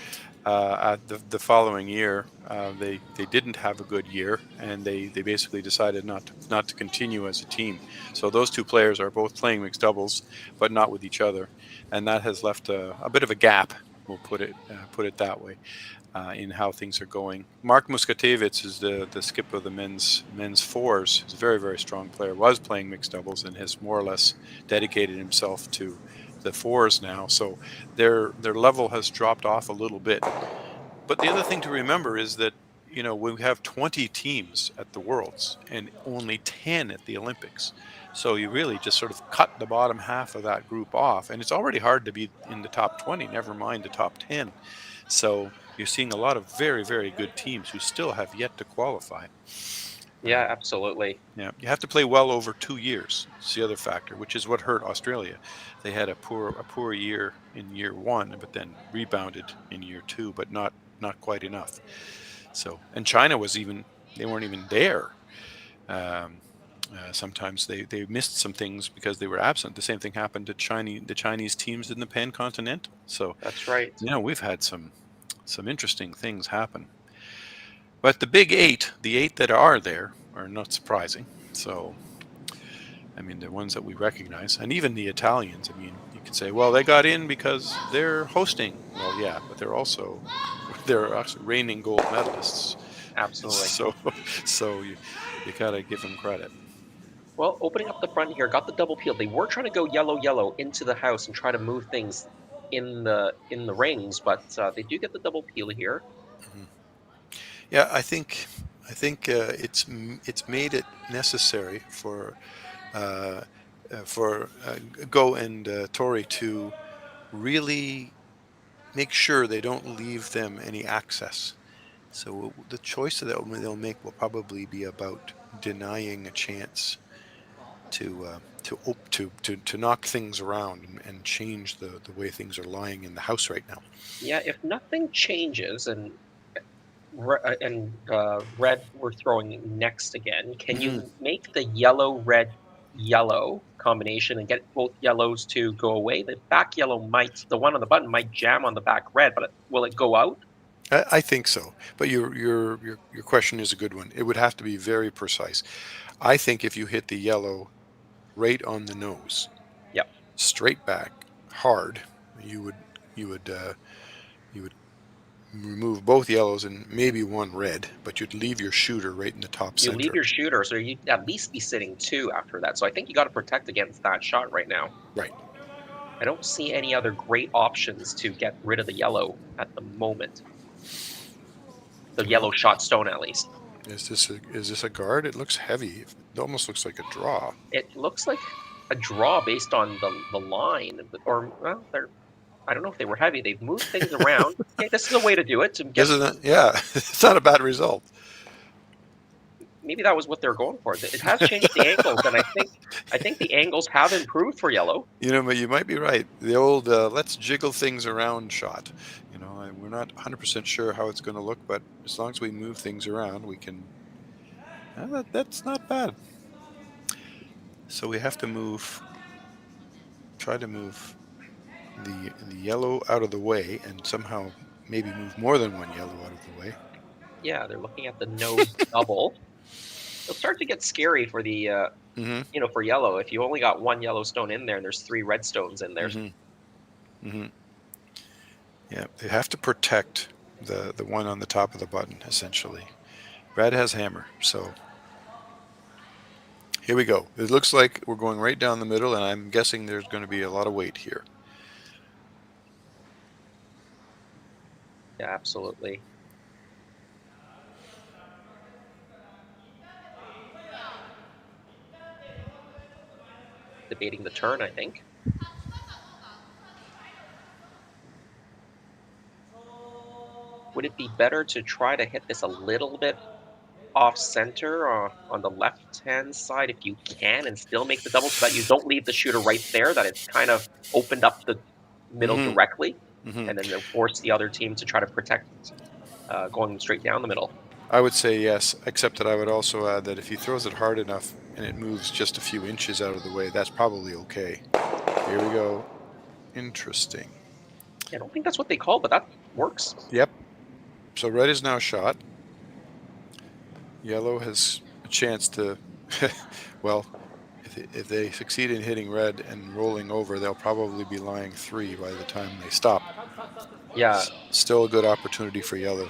the following year, they didn't have a good year, and they basically decided not to continue as a team. So those 2 players are both playing mixed doubles, but not with each other, and that has left a bit of a gap. We'll put it that way. In how things are going. Mark Muskatevich is the skip of the men's fours. He's a very, very strong player. Was playing mixed doubles and has more or less dedicated himself to the fours now. So their level has dropped off a little bit. But the other thing to remember is that we have 20 teams at the Worlds and only 10 at the Olympics. So you really just sort of cut the bottom half of that group off, and it's already hard to be in the top 20. Never mind the top 10. So you're seeing a lot of very, very good teams who still have yet to qualify. Yeah, absolutely. Yeah, you have to play well over 2 years. It's the other factor, which is what hurt Australia. They had a poor year in year 1, but then rebounded in year 2, but not quite enough. So, and China they weren't even there. Um, Sometimes they missed some things because they were absent. The same thing happened to the Chinese teams in the Pan Continental. So, That's right. we've had some interesting things happen. But the big 8, the 8 that are there, are not surprising. So, I mean, the ones that we recognize, and even the Italians. I mean, you could say, well, they got in because they're hosting. Well, yeah, but they're actually reigning gold medalists. Absolutely. So you gotta give them credit. Well, opening up the front here, got the double peel. They were trying to go yellow into the house and try to move things in the rings, but they do get the double peel here. Mm-hmm. Yeah, I think it's made it necessary for Go and Tori to really make sure they don't leave them any access. So the choice that they'll make will probably be about denying a chance to knock things around and change the way things are lying in the house right now. Yeah, if nothing changes and red we're throwing next again, can you make the yellow combination and get both yellows to go away? The back yellow the one on the button might jam on the back red, but will it go out? I think so, but your question is a good one. It would have to be very precise. I think if you hit the yellow right on the nose, yep, straight back, hard, you would remove both yellows and maybe one red, but you'd leave your shooter right in the top center. You leave your shooter, so you'd at least be sitting 2 after that. So I think you got to protect against that shot right now. Right. I don't see any other great options to get rid of the yellow at the moment. The yellow shot stone, at least. Is this a guard? It looks heavy. It almost looks like a draw. It looks like a draw based on the line, or well, I don't know if they were heavy. They've moved things around. Okay, this is a way to do it. Yeah, it's not a bad result. Maybe that was what they're going for. It has changed the angles, and I think the angles have improved for yellow. But you might be right. The old let's jiggle things around shot. We're not 100% sure how it's going to look, but as long as we move things around, we can. That's not bad. So we have to try to move the yellow out of the way, and somehow maybe move more than one yellow out of the way. Yeah, they're looking at the nose double. It'll start to get scary for the for yellow. If you only got one yellow stone in there and there's 3 red stones in there. Mm-hmm. Mm-hmm. Yeah, they have to protect the one on the top of the button, essentially. Red has hammer, so here we go. It looks like we're going right down the middle, and I'm guessing there's going to be a lot of weight here. Yeah, absolutely. Debating the turn, I think. Would it be better to try to hit this a little bit off center or on the left-hand side if you can, and still make the double so that you don't leave the shooter right there, that it's kind of opened up the middle directly, and then they'll force the other team to try to protect going straight down the middle? I would say yes, except that I would also add that if he throws it hard enough and it moves just a few inches out of the way, that's probably okay. Here we go. Interesting. I don't think that's what they call, but that works. Yep. So red is now shot. Yellow has a chance to, well, if they succeed in hitting red and rolling over, they'll probably be lying 3 by the time they stop. Yeah. Still a good opportunity for yellow.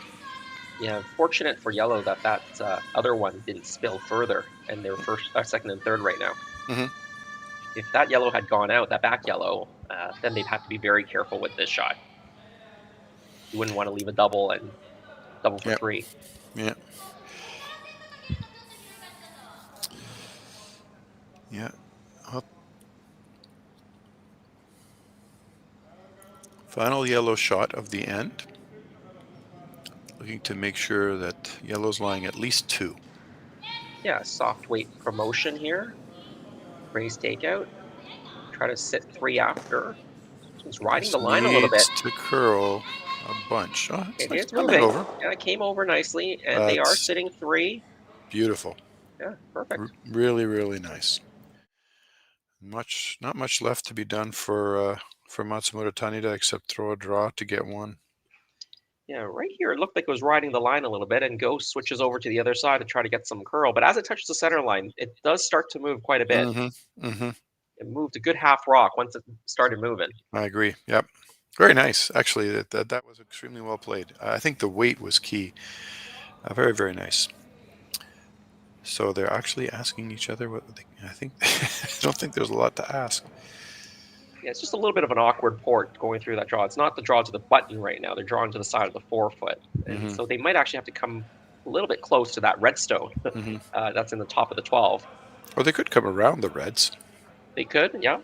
Yeah, fortunate for yellow that other one didn't spill further, and they're second and third right now. Mm-hmm. If that yellow had gone out, that back yellow, then they'd have to be very careful with this shot. You wouldn't want to leave a double and double for 3. Yeah. Yeah. Final yellow shot of the end. Looking to make sure that yellow's lying at least 2. Yeah, soft weight promotion here. Raise takeout. Try to sit 3 after. He's riding the line a little bit. Needs to curl a bunch. Oh, it's It nice. is Coming moving. over. Yeah, it came over nicely, and they are That's sitting 3. beautiful. Yeah, perfect. Really, really nice. Not much left to be done for Matsumura Tanida except throw a draw to get one. Yeah, right here it looked like it was riding the line a little bit, and Ghost switches over to the other side to try to get some curl. But as it touches the center line, it does start to move quite a bit. It moved a good half rock once it started moving. I agree. Yep. Very nice. Actually, that was extremely well played. I think the weight was key. Very, very nice. So they're actually asking each other what they, I think. I don't think there's a lot to ask. Yeah, it's just a little bit of an awkward port going through that draw. It's not the draw to the button right now. They're drawing to the side of the forefoot. And so they might actually have to come a little bit close to that redstone that's in the top of the 12. Or they could come around the reds. They could, yeah.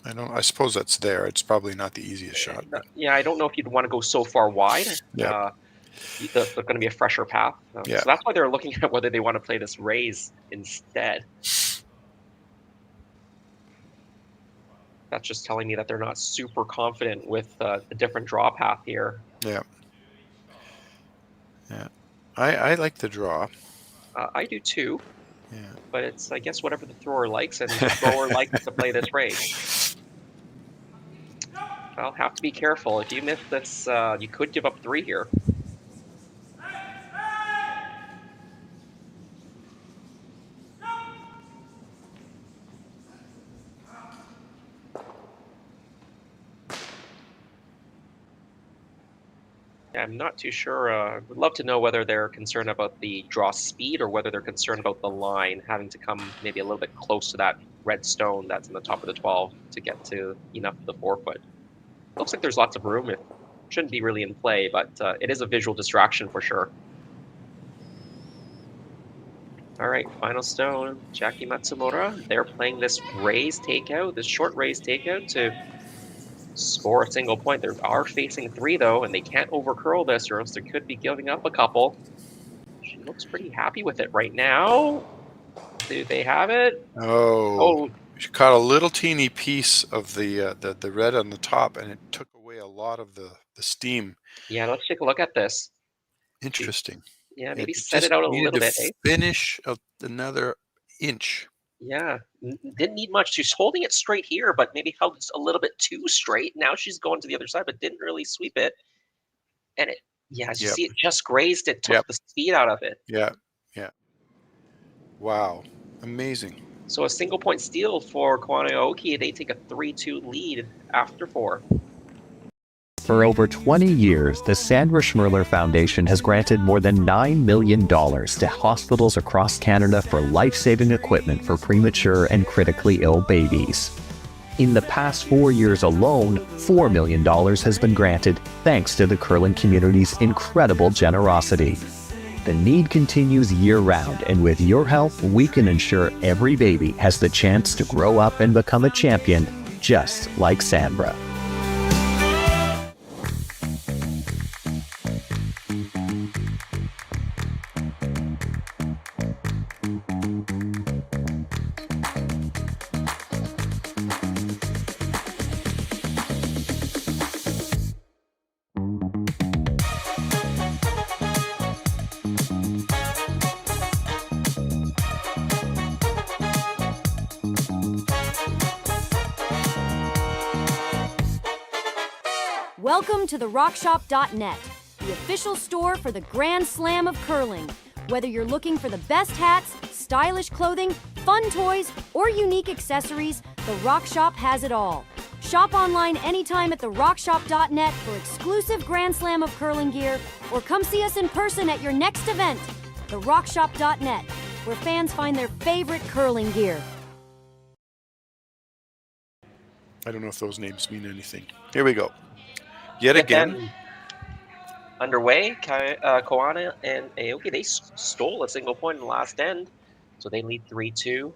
I suppose that's there. It's probably not the easiest shot. But. Yeah, I don't know if you'd want to go so far wide. Yeah. There's going to be a fresher path. Yeah. So that's why they're looking at whether they want to play this raise instead. That's just telling me that they're not super confident with the different draw path here. Yeah. Yeah. I like the draw. I do too. Yeah. But it's, I guess, whatever the thrower likes, and the thrower likes to play this raise. I'll have to be careful. If you miss this, you could give up 3 here. I'm not too sure. Would love to know whether they're concerned about the draw speed or whether they're concerned about the line having to come maybe a little bit close to that red stone that's in the top of the 12 to get to enough of the forefoot. Looks like there's lots of room. It shouldn't be really in play, but it is a visual distraction for sure. All right, final stone, Chiaki Matsumura. They're playing this raise takeout, this short raise takeout to score a single point. They are facing 3 though, and they can't overcurl this or else they could be giving up a couple. She looks pretty happy with it right now. Do they have it? Oh. She caught a little teeny piece of the red on the top, and it took away a lot of the steam. Yeah, let's take a look at this. Interesting. Yeah, maybe set it out a little bit. Finish another inch. Yeah, didn't need much. She's holding it straight here, but maybe held it a little bit too straight. Now she's going to the other side, but didn't really sweep it. And it, yeah, as you see, it just grazed it, took the speed out of it. Yeah, yeah. Wow, amazing. So a single point steal for Koana Aoki. They take a 3-2 lead after 4. For over 20 years, the Sandra Schmirler Foundation has granted more than $9 million to hospitals across Canada for life-saving equipment for premature and critically ill babies. In the past 4 years alone, $4 million has been granted thanks to the curling community's incredible generosity. The need continues year-round, and with your help, we can ensure every baby has the chance to grow up and become a champion, just like Sandra. Welcome to the RockShop.net, the official store for the Grand Slam of curling. Whether you're looking for the best hats, stylish clothing, fun toys, or unique accessories, the Rock Shop has it all. Shop online anytime at the RockShop.net for exclusive Grand Slam of curling gear, or come see us in person at your next event. The RockShop.net, where fans find their favorite curling gear. I don't know if those names mean anything. Here we go. Yet again. Underway, Koana and Aoki, they stole a single point in the last end, so they lead 3-2.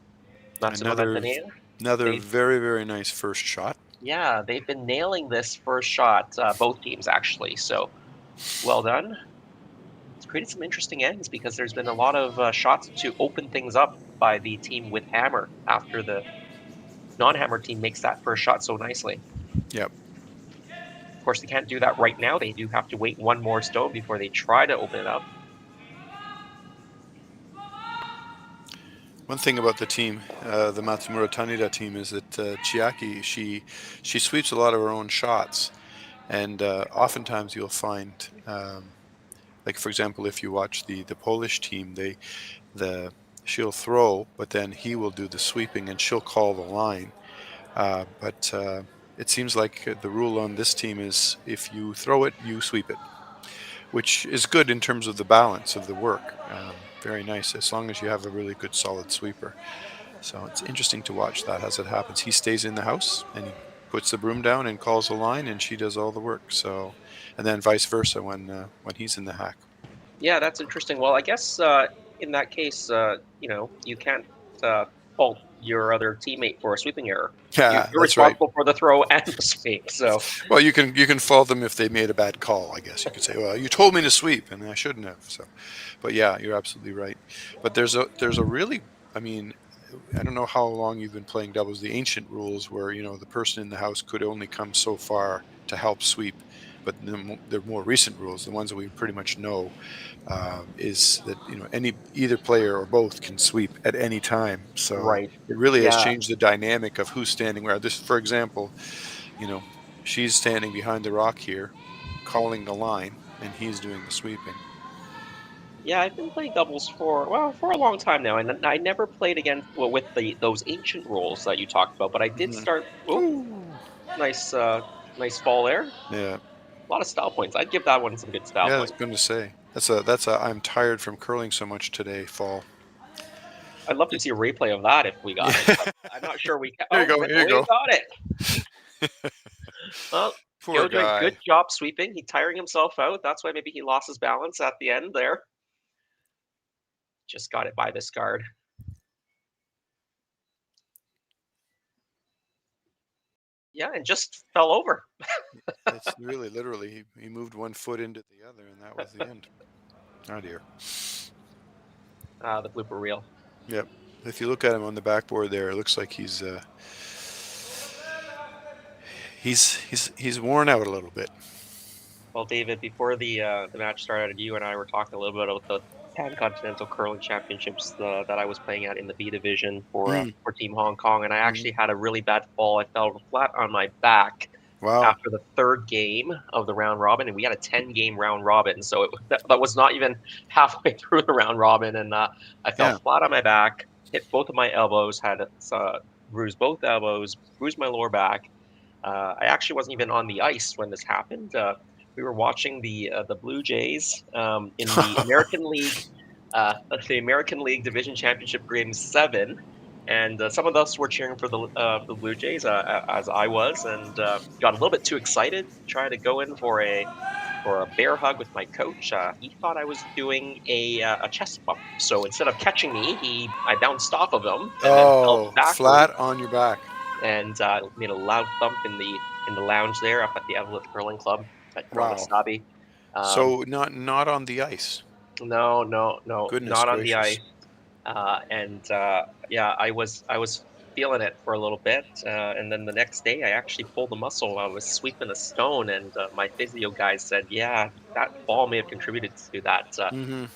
Another very, very nice first shot. Yeah, they've been nailing this first shot, both teams actually, so well done. It's created some interesting ends because there's been a lot of shots to open things up by the team with hammer after the non-hammer team makes that first shot so nicely. Yep. Of course, they can't do that right now. They do have to wait one more stone before they try to open it up. One thing about the team, the Matsumura Tanida team, is that Chiaki, she sweeps a lot of her own shots, and oftentimes you'll find, like for example, if you watch the Polish team, she'll throw, but then he will do the sweeping, and she'll call the line. But it seems like the rule on this team is if you throw it, you sweep it, which is good in terms of the balance of the work. Very nice, as long as you have a really good solid sweeper. So it's interesting to watch that as it happens. He stays in the house and he puts the broom down and calls the line, and she does all the work. So, and then vice versa when he's in the hack. Yeah, that's interesting. Well, I guess in that case, you can't fault your other teammate for a sweeping error. Yeah, you're that's right. responsible for the throw and the sweep. So, well, you can fault them if they made a bad call. I guess you could say, well, you told me to sweep and I shouldn't have. So, but yeah, you're absolutely right. But there's a really, I mean, I don't know how long you've been playing doubles. The ancient rules where the person in the house could only come so far to help sweep. But the more recent rules, the ones that we pretty much know, is that either player or both can sweep at any time. So right. It really has changed the dynamic of who's standing where. This, for example, she's standing behind the rock here, calling the line, and he's doing the sweeping. Yeah, I've been playing doubles for a long time now, and I never played with those ancient rules that you talked about. But I did start. Oh, nice fall there. Yeah. A lot of style points. I'd give that one some good style points. Yeah, I was going to say that's a I'm tired from curling so much today fall. I'd love to see a replay of that if we got it. I'm not sure we. Here you go. Here you go. Got it. Well, Poor guy. Good job sweeping. He tiring himself out. That's why maybe he lost his balance at the end there. Just got it by this guard. Yeah, and just fell over. It's really literally he moved one foot into the other, and that was the end. Oh dear. The blooper reel. Yep. If you look at him on the backboard there, it looks like he's worn out a little bit. Well, David, before the match started, you and I were talking a little bit about the Pan-Continental Curling Championships that I was playing at in the B division for Team Hong Kong, and I actually had a really bad fall. I fell flat on my back after the third game of the round robin, and we had a 10-game round robin, so that was not even halfway through the round robin, and I fell flat on my back, hit both of my elbows, had bruised both elbows, bruised my lower back. I actually wasn't even on the ice when this happened. We were watching the Blue Jays in the American League Division Championship Game 7, and some of us were cheering for the Blue Jays, as I was, and got a little bit too excited. Tried to go in for a bear hug with my coach. He thought I was doing a chest bump, so instead of catching me, I bounced off of him. And then flat on your back, and made a loud thump in the lounge there up at the Evelyn Curling Club. Wasabi. So not on the ice. No. Goodness not gracious. on the ice. I was feeling it for a little bit, and then the next day I actually pulled the muscle while I was sweeping a stone, and my physio guys said, yeah, that fall may have contributed to that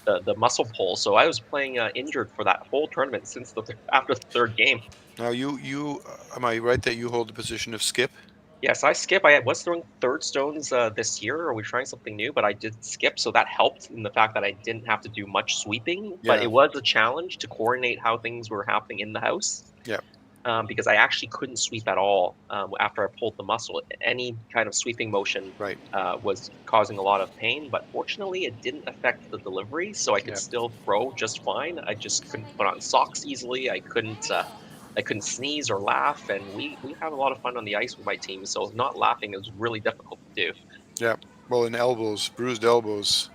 the muscle pull. So I was playing injured for that whole tournament since after the third game. Now you am I right that you hold the position of skip? Yes, I skip. I was throwing third stones this year, or we're trying something new, but I did skip, so that helped in the fact that I didn't have to do much sweeping. But it was a challenge to coordinate how things were happening in the house. Yeah. Because I actually couldn't sweep at all after I pulled the muscle. Any kind of sweeping motion was causing a lot of pain, but fortunately it didn't affect the delivery, so I could still throw just fine. I just couldn't put on socks easily. I couldn't sneeze or laugh, and we have a lot of fun on the ice with my team, so not laughing is really difficult to do. Yeah, well, in bruised elbows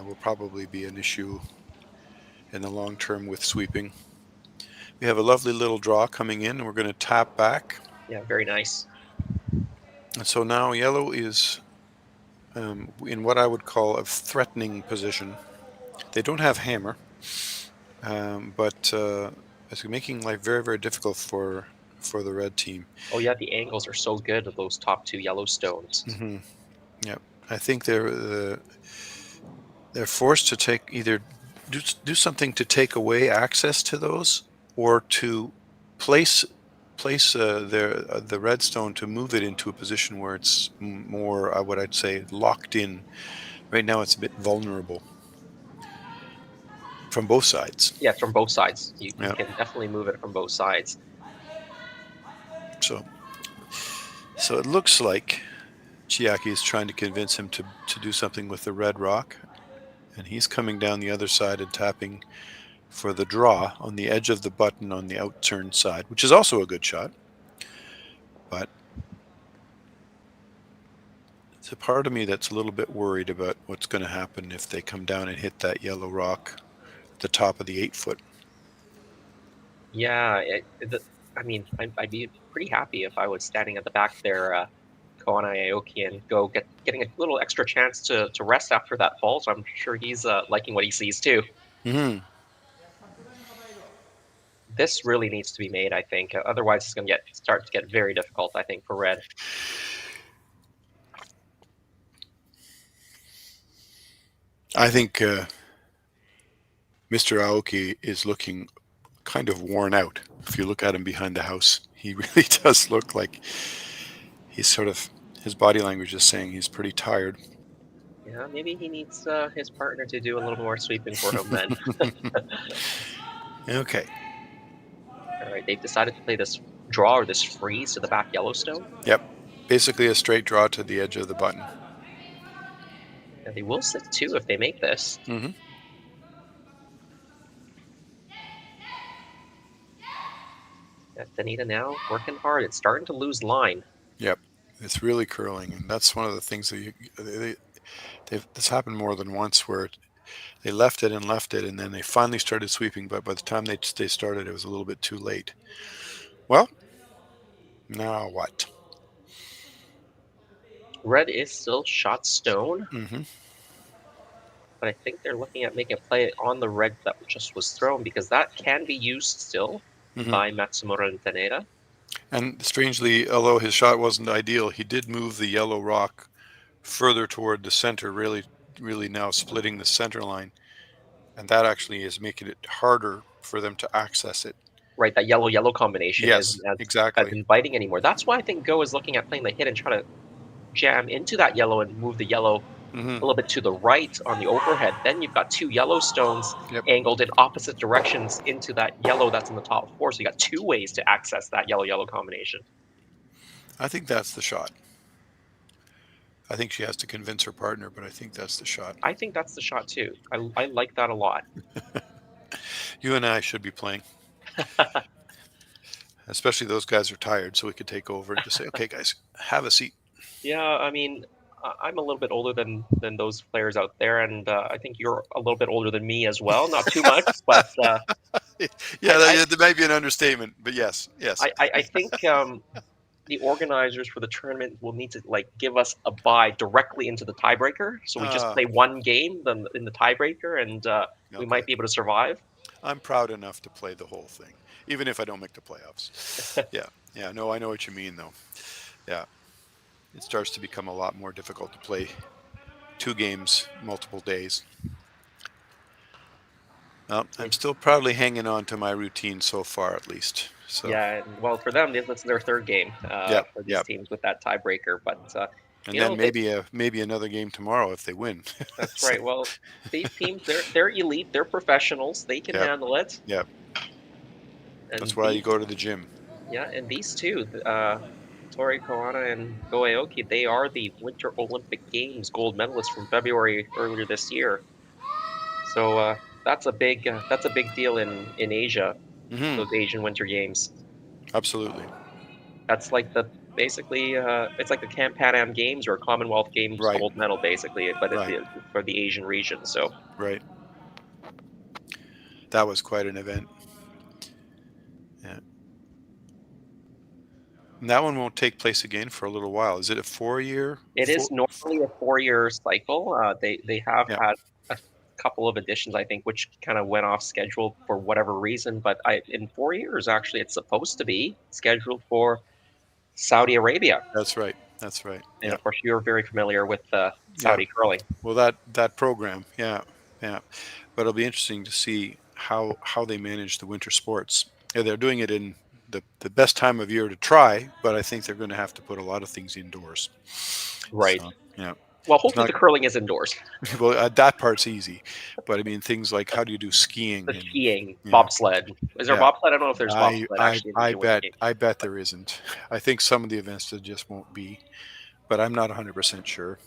will probably be an issue in the long term with sweeping. We have a lovely little draw coming in, and we're going to tap back. Yeah, very nice. And so now yellow is in what I would call a threatening position. They don't have hammer, but it's making life very, very difficult for the red team. Oh yeah, the angles are so good of those top two yellow stones. Mm-hmm. Yep. I think they're forced to take either do something to take away access to those, or to place the redstone to move it into a position where it's more, what I'd say, locked in. Right now, it's a bit vulnerable from both sides. Yeah, from both sides. You Yeah. can definitely move it from both sides. So it looks like Chiaki is trying to convince him to do something with the red rock, and he's coming down the other side and tapping for the draw on the edge of the button on the outturned side, which is also a good shot. But it's a part of me that's a little bit worried about what's going to happen if they come down and hit that yellow rock at the top of the 8-foot. Yeah, I mean, I'd be pretty happy if I was standing at the back there, Koana Aoki, and getting a little extra chance to rest after that fall. So I'm sure he's liking what he sees too. Mm-hmm. This really needs to be made, I think. Otherwise, it's going to start to get very difficult, I think, for red. I think Mr. Aoki is looking kind of worn out. If you look at him behind the house, he really does look like he's his body language is saying he's pretty tired. Yeah, maybe he needs his partner to do a little more sweeping for him then. Okay. All right, they've decided to play this draw or this freeze to the back Yellowstone. Yep. Basically a straight draw to the edge of the button. And they will sit two if they make this. Mm-hmm. Tanida now working hard. It's starting to lose line. Yep. It's really curling, and that's one of the things that that's happened more than once, where they left it, and then they finally started sweeping, but by the time they started, it was a little bit too late. Well, now what? Red is still shot stone. Mm-hmm. But I think they're looking at making a play on the red that just was thrown, because that can be used still by Matsumura and Tanida. And strangely, although his shot wasn't ideal, he did move the yellow rock further toward the center, really now splitting the center line. And that actually is making it harder for them to access it. Right, that yellow-yellow combination isn't exactly as inviting anymore. That's why I think Go is looking at playing the hit and try to jam into that yellow and move the yellow a little bit to the right on the overhead. Then you've got two yellow stones angled in opposite directions into that yellow that's in the top four. So you got two ways to access that yellow-yellow combination. I think that's the shot. I think she has to convince her partner, but I think that's the shot. I think that's the shot too. I like that a lot. You and I should be playing. Especially those guys are tired, so we could take over and just say, okay, guys, have a seat. Yeah, I mean, I'm a little bit older than those players out there, and I think you're a little bit older than me as well. Not too much, but that might be an understatement. But yes. I think the organizers for the tournament will need to give us a bye directly into the tiebreaker, so we just play one game in the tiebreaker, and we might be able to survive. I'm proud enough to play the whole thing, even if I don't make the playoffs. Yeah. No, I know what you mean, though. Yeah. It starts to become a lot more difficult to play 2 games multiple days. Well, I'm still proudly hanging on to my routine so far, at least. So. Yeah, well, for them, this is their 3rd game for these teams with that tiebreaker. But and then maybe another game tomorrow if they win. That's right. Well, these teams, they're elite. They're professionals. They can handle it. Yeah. That's why you go to the gym. Yeah, and these two, Tori, Koana, and Go Aoki, they are the Winter Olympic Games gold medalists from February earlier this year. So that's a big deal in Asia, those Asian Winter Games. Absolutely. That's like basically it's like the Pan Am Games or Commonwealth Games gold medal, basically, but it's for the Asian region. So right. That was quite an event. Yeah. And that one won't take place again for a little while. Is it a 4-year? It is normally a 4-year cycle. They have Yeah. had a couple of additions, I think, which kind of went off schedule for whatever reason. But in 4 years, actually, it's supposed to be scheduled for Saudi Arabia. That's right. That's right. And Yeah. of course, you're very familiar with Saudi curling. Well, that program, yeah. But it'll be interesting to see how they manage the winter sports. Yeah, they're doing it in the best time of year to try, but I think they're going to have to put a lot of things indoors. Right. So, yeah. Well, hopefully the curling is indoors. Well, that part's easy, but I mean things like how do you do skiing? The skiing, bobsled. Is there bobsled? I don't know if there's bobsled actually. I bet there isn't. I think some of the events there just won't be, but I'm not 100% sure.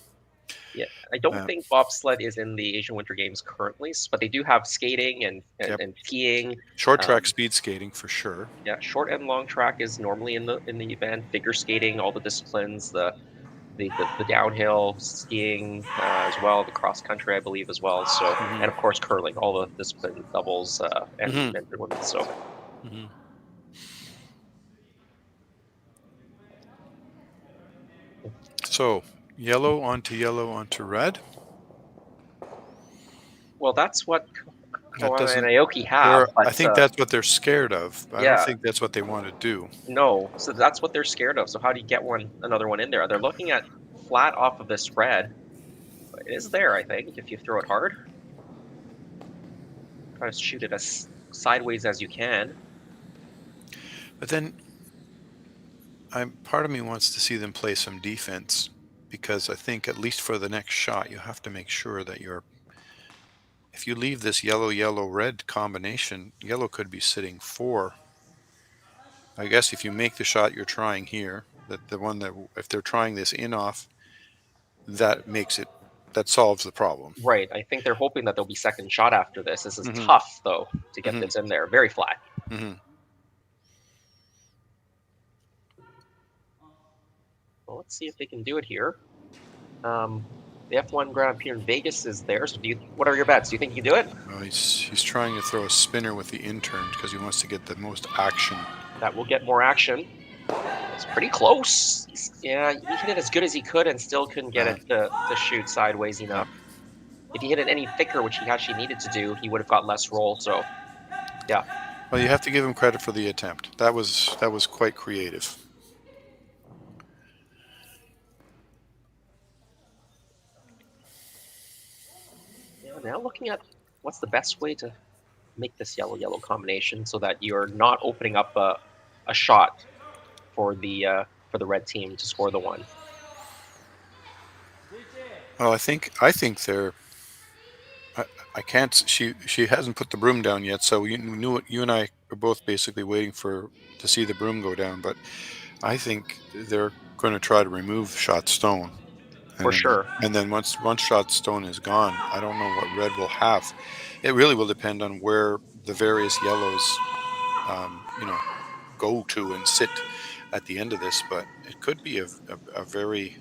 Yeah, I don't think bobsled is in the Asian Winter Games currently, but they do have skating and skiing. Short track speed skating for sure. Yeah, short and long track is normally in the event. Figure skating, all the disciplines, the downhill skiing as well, the cross country I believe as well. So and of course curling, all the disciplines, doubles and men and women. So. So yellow onto red. Well, that's what Koana and Aoki have. I think that's what they're scared of. I don't think that's what they want to do. No, so that's what they're scared of. So how do you get another one in there? They're looking at flat off of this red. It is there, I think, if you throw it hard. Try to shoot it as sideways as you can. But then, part of me wants to see them play some defense, because I think at least for the next shot, you have to make sure that if you leave this yellow-red combination, yellow could be sitting 4. I guess if you make the shot you're trying here, if they're trying this in-off, that solves the problem. Right. I think they're hoping that there'll be second shot after this. This is tough, though, to get this in there. Very flat. Well, let's see if they can do it here. The F1 Grand Prix in Vegas is there. So what are your bets? Do you think you can do it? Well, he's trying to throw a spinner with the intern because he wants to get the most action. That will get more action. It's pretty close. He hit it as good as he could and still couldn't get it to shoot sideways enough. If he hit it any thicker, which he actually needed to do, he would have got less roll. So, yeah. Well, you have to give him credit for the attempt. That was quite creative. Now looking at what's the best way to make this yellow-yellow combination so that you're not opening up a shot for the red team to score the one. Well, I think they're. I can't. She hasn't put the broom down yet, so you and I are both basically waiting to see the broom go down. But I think they're going to try to remove shot stone. For sure. And then once shot stone is gone, I don't know what red will have. It really will depend on where the various yellows, go to and sit at the end of this. But it could be a very,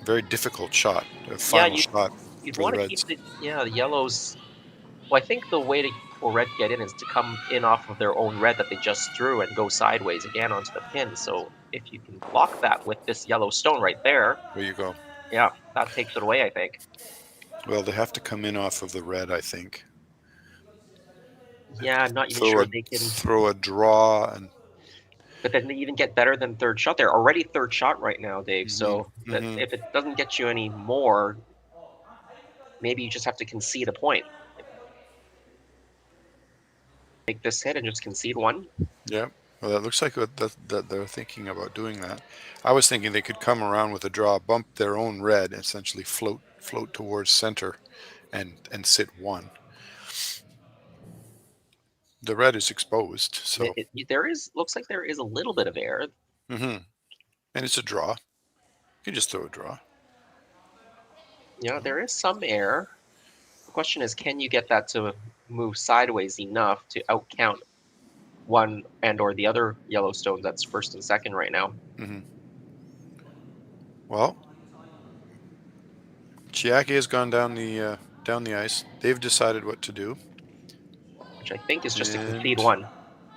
very difficult shot, a final shot. You'd want to keep the yellows. Well, I think the way for red to get in is to come in off of their own red that they just threw and go sideways again onto the pin. So if you can block that with this yellow stone right there. There you go. Yeah, that takes it away, I think. Well, they have to come in off of the red, I think. Yeah, I'm not even sure they can throw a draw. But then they even get better than third shot. They're already third shot right now, Dave. So if it doesn't get you any more, maybe you just have to concede a point. Make this hit and just concede one. Yeah. Well, that looks like that they're thinking about doing that. I was thinking they could come around with a draw, bump their own red, and essentially float towards center, and sit one. The red is exposed, so looks like there is a little bit of air. And it's a draw. You can just throw a draw. Yeah, there is some air. The question is, can you get that to move sideways enough to outcount one and or the other Yellowstone that's first and second right now? Well, Chiaki has gone down the ice. They've decided what to do, which I think is just to concede one.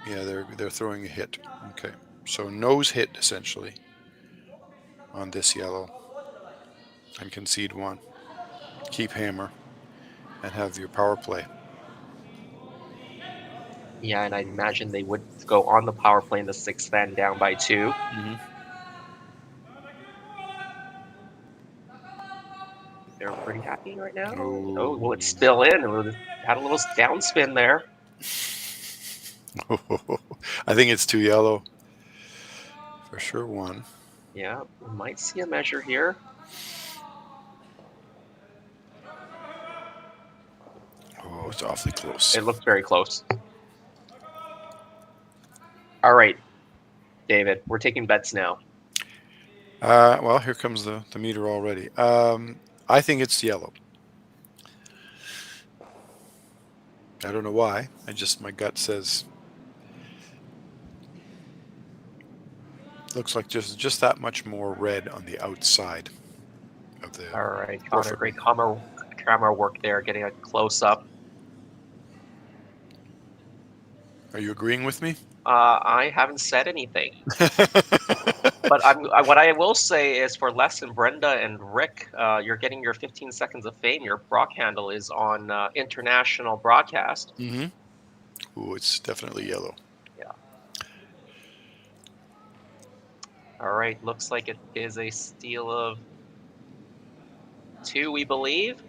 Yeah, they're throwing a hit. Okay, so nose hit essentially on this yellow, and concede one. Keep hammer, and have your power play. Yeah, and I imagine they would go on the power play in the sixth then down by 2. They're pretty happy right now. Oh, will it spill in? It had a little downspin there. I think it's too yellow. For sure one. Yeah, we might see a measure here. Oh, it's awfully close. It looks very close. All right, David, we're taking bets now. Well, here comes the meter already. I think it's yellow. I don't know why. My gut says looks like just that much more red on the outside of the. All right, Connor, great camera work there, getting a close up. Are you agreeing with me? I haven't said anything. But what I will say is for Les and Brenda and Rick, you're getting your 15 seconds of fame. Your Brock handle is on international broadcast. Ooh, it's definitely yellow. Yeah. All right, looks like it is a steal of 2, we believe.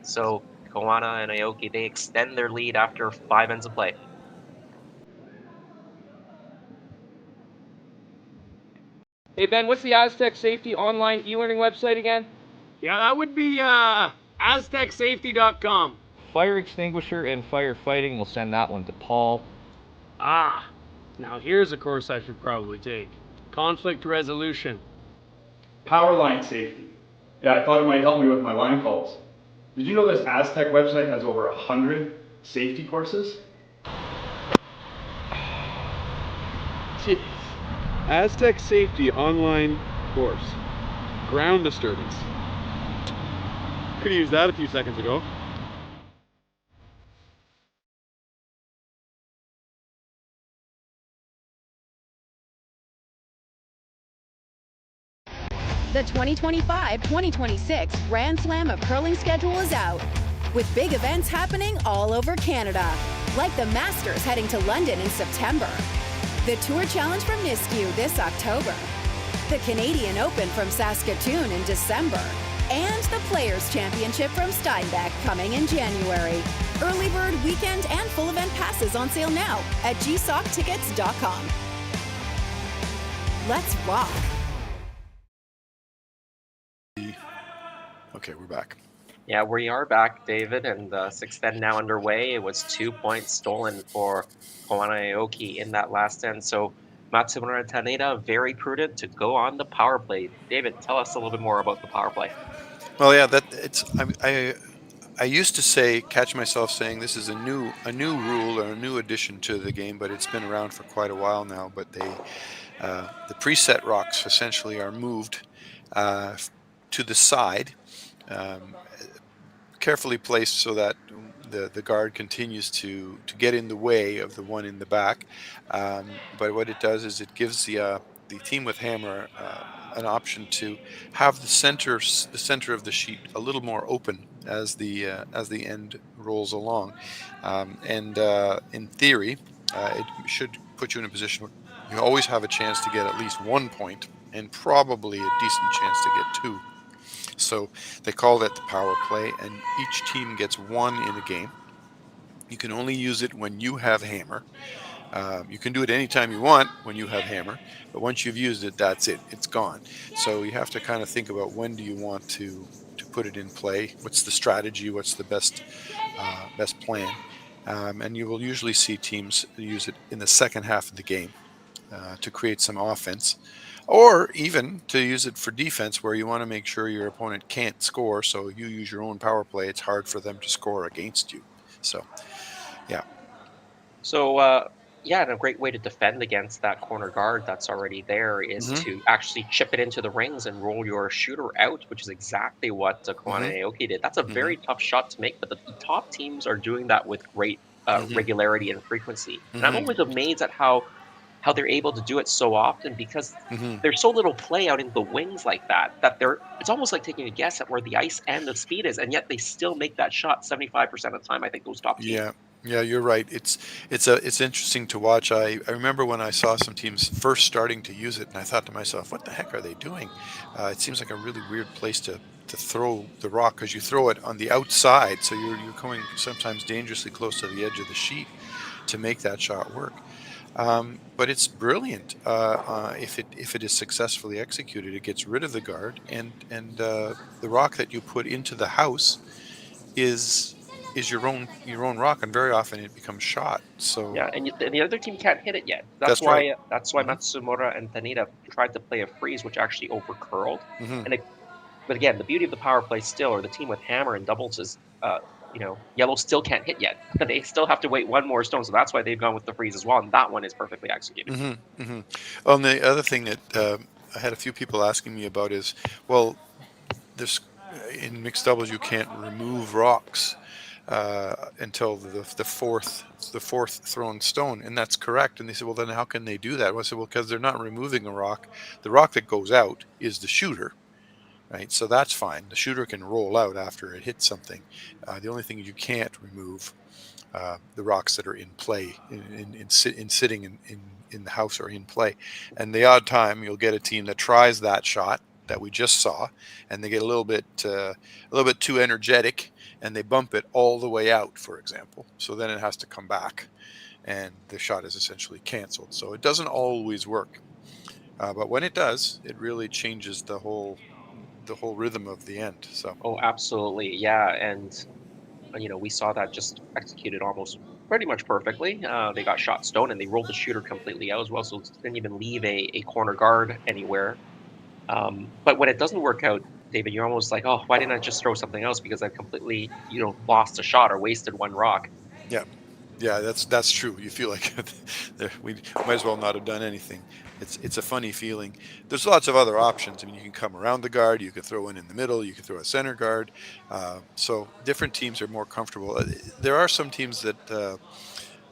So Koana and Aoki, they extend their lead after 5 ends of play. Hey Ben, what's the Aztec Safety online e-learning website again? Yeah, that would be aztecsafety.com. Fire extinguisher and firefighting, we'll send that one to Paul. Ah, now here's a course I should probably take. Conflict resolution. Power line safety. Yeah, I thought it might help me with my line calls. Did you know this Aztec website has over 100 safety courses? Jeez. Aztec Safety online course. Ground disturbance. Could have used that a few seconds ago. The 2025-2026 Grand Slam of Curling schedule is out, with big events happening all over Canada, like the Masters heading to London in September, the Tour Challenge from Nisku this October, the Canadian Open from Saskatchewan in December, and the Players' Championship from Steinbeck coming in January. Early bird weekend and full event passes on sale now at gsoctickets.com. Let's rock. Okay, we're back. Yeah, we are back, David, and the sixth end now underway. It was 2 points stolen for Koana Aoki in that last end. So Matsumura and Tanida very prudent to go on the power play. David, tell us a little bit more about the power play. Well, yeah, I used to catch myself saying this is a new rule or a new addition to the game, but it's been around for quite a while now. But the preset rocks essentially are moved to the side, carefully placed so that the guard continues to get in the way of the one in the back. But what it does is it gives the team with hammer an option to have the center of the sheet a little more open as the end rolls along, and in theory it should put you in a position where you always have a chance to get at least 1 point and probably a decent chance to get 2. So they call that the power play, and each team gets 1 in a game. You can only use it when you have hammer. You can do it anytime you want when you have hammer, but once you've used it, that's it. It's gone. So you have to kind of think about when do you want to put it in play. What's the strategy? What's the best plan? And you will usually see teams use it in the second half of the game to create some offense, or even to use it for defense where you want to make sure your opponent can't score, so you use your own power play. It's hard for them to score against you. So, yeah. So, and a great way to defend against that corner guard that's already there is to actually chip it into the rings and roll your shooter out, which is exactly what Koana Aoki did. That's a very tough shot to make, but the top teams are doing that with great regularity and frequency. And I'm always amazed at how they're able to do it so often, because there's so little play out in the wings like that it's almost like taking a guess at where the ice and the speed is, and yet they still make that shot 75% of the time. I think those top teams. Yeah, you're right. It's interesting to watch. I remember when I saw some teams first starting to use it, and I thought to myself, what the heck are they doing? It seems like a really weird place to throw the rock, because you throw it on the outside, so you're coming sometimes dangerously close to the edge of the sheet to make that shot work. But it's brilliant if it is successfully executed. It gets rid of the guard, and the rock that you put into the house is your own rock, and very often it becomes shot. So yeah, and the other team can't hit it yet. That's why Matsumura and Tanida tried to play a freeze, which actually overcurled. But again, the beauty of the power play still, or the team with hammer and doubles, is yellow still can't hit yet. They still have to wait one more stone, so that's why they've gone with the freeze as well, and that one is perfectly executed. Well, and the other thing that I had a few people asking me about is, well, there's in mixed doubles you can't remove rocks until the fourth thrown stone, and that's correct. And they said, well, then how can they do that? Well, I said, well, because they're not removing a rock. The rock that goes out is the shooter. Right, so that's fine. The shooter can roll out after it hits something. The only thing you can't remove the rocks that are in play, in sitting in the house or in play. And the odd time you'll get a team that tries that shot that we just saw, and they get a little bit too energetic, and they bump it all the way out, for example. So then it has to come back, and the shot is essentially canceled. So it doesn't always work, but when it does, it really changes the whole rhythm of the end. So absolutely, yeah. And we saw that just executed almost pretty much perfectly. They got shot stone, and they rolled the shooter completely out as well, so it didn't even leave a corner guard anywhere. But when it doesn't work out, David, you're almost like, oh, why didn't I just throw something else, because I've completely lost a shot or wasted one rock. Yeah, that's true. You feel like we might as well not have done anything. It's a funny feeling. There's lots of other options. I mean, you can come around the guard, you could throw one in the middle, you could throw a center guard. So different teams are more comfortable. There are some teams that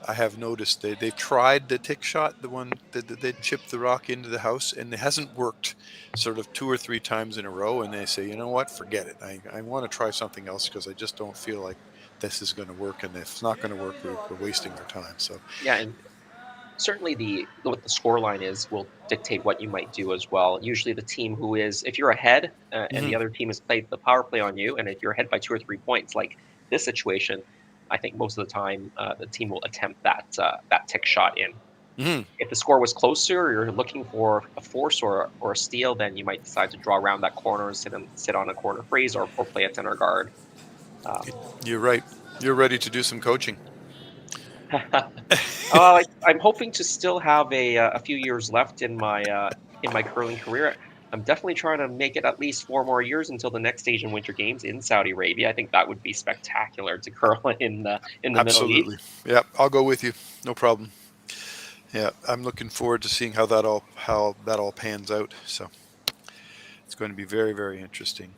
I have noticed they've tried the tick shot, the one that they chip the rock into the house, and it hasn't worked sort of 2 or 3 times in a row, and they say, you know what, forget it. I want to try something else, because I just don't feel like this is going to work, and if it's not going to work, we're wasting our time. So yeah, and certainly what the score line is will dictate what you might do as well. Usually the team who is, if you're ahead and the other team has played the power play on you, and if you're ahead by 2 or 3 points, like this situation, I think most of the time the team will attempt that tick shot in. If the score was closer, or you're looking for a force or a steal, then you might decide to draw around that corner and sit on a corner freeze or play a center guard. You're right. You're ready to do some coaching. I'm hoping to still have a few years left in my curling career. I'm definitely trying to make it at least 4 more years until the next Asian Winter Games in Saudi Arabia. I think that would be spectacular to curl in the Absolutely. Middle East. Yeah, I'll go with you. No problem. Yeah, I'm looking forward to seeing how that all pans out. So it's going to be very, very interesting.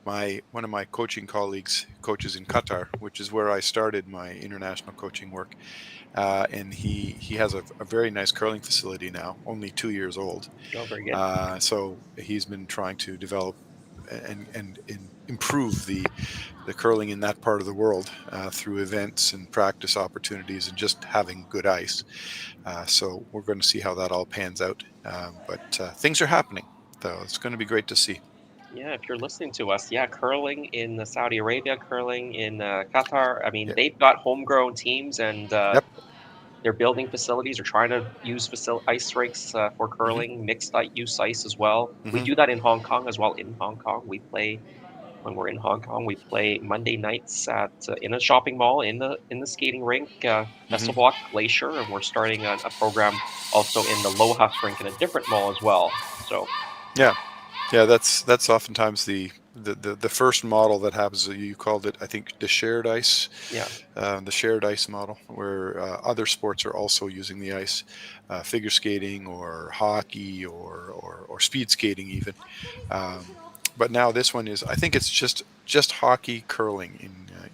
One of my coaching colleagues coaches in Qatar, which is where I started my international coaching work, and he has a very nice curling facility now, only 2 years old. Oh, very good. So he's been trying to develop and improve the curling in that part of the world through events and practice opportunities and just having good ice. So we're going to see how that all pans out. But things are happening, though. It's going to be great to see. Yeah, if you're listening to us, curling in Saudi Arabia, curling in Qatar. I mean, they've got homegrown teams, and they're building facilities or trying to use ice rinks for curling, mixed use ice as well. We do that in Hong Kong as well. In Hong Kong, when we're in Hong Kong, we play Monday nights in a shopping mall in the skating rink, Festival Block Glacier, and we're starting a program also in the Lohas rink in a different mall as well. So yeah, that's oftentimes the first model that happens. You called it, I think, the shared ice. The shared ice model, where other sports are also using the ice, figure skating or hockey or speed skating even. But now this one is, I think it's just hockey curling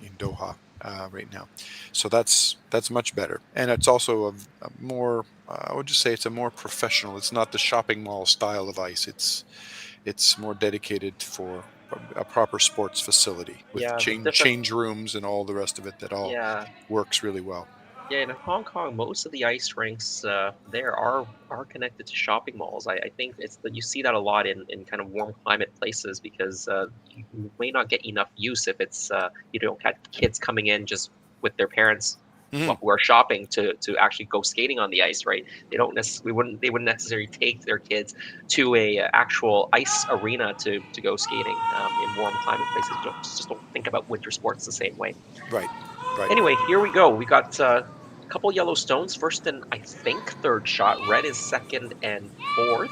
in Doha. right now. So that's much better, and it's also a more I would just say it's a more professional. It's not the shopping mall style of ice. It's more dedicated for a proper sports facility with Yeah, the change rooms and all the rest of it. That all yeah, works really well. yeah. In Hong Kong, most of the ice rinks there are connected to shopping malls. I think it's that you see that a lot in kind of warm climate places because you may not get enough use if it's you don't have kids coming in just with their parents. Mhm. Well, who are shopping to actually go skating on the ice, right? They wouldn't necessarily take their kids to a actual ice arena to go skating in warm climate places. You just don't think about winter sports the same way. Right, right. Anyway, here we go. We got a couple yellow stones, first and I think third shot. Red is second and fourth.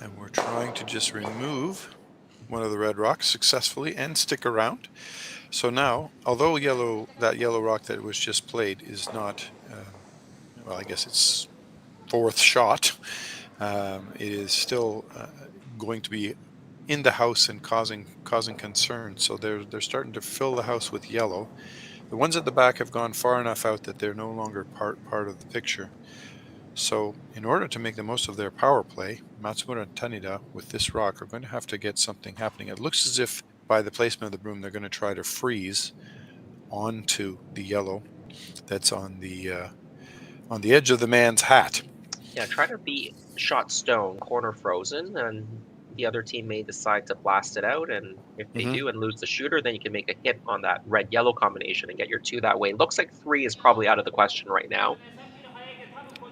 And we're trying to just remove one of the red rocks successfully and stick around. So now, although that yellow rock that was just played is not, well, I guess it's fourth shot, it is still going to be in the house and causing concern. So they're starting to fill the house with yellow. The ones at the back have gone far enough out that they're no longer part of the picture. So in order to make the most of their power play, Matsumura and Tanida with this rock are going to have to get something happening. It looks as if by the placement of the broom, they're going to try to freeze onto the yellow that's on the edge of the man's hat. Yeah, try to be shot stone, corner frozen, and the other team may decide to blast it out. And if they do and lose the shooter, then you can make a hit on that red-yellow combination and get your 2 that way. Looks like 3 is probably out of the question right now.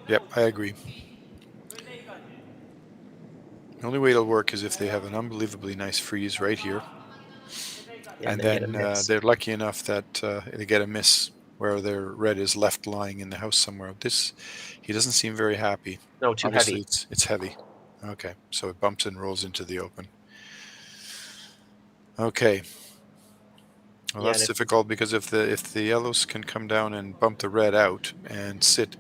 Yep, I agree. The only way it'll work is if they have an unbelievably nice freeze right here. And then they're lucky enough that they get a miss where their red is left lying in the house somewhere. He doesn't seem very happy. No, too Obviously, heavy. It's heavy. Okay, so it bumps and rolls into the open. Okay. Well, Yeah, that's difficult because if the yellows can come down and bump the red out and sit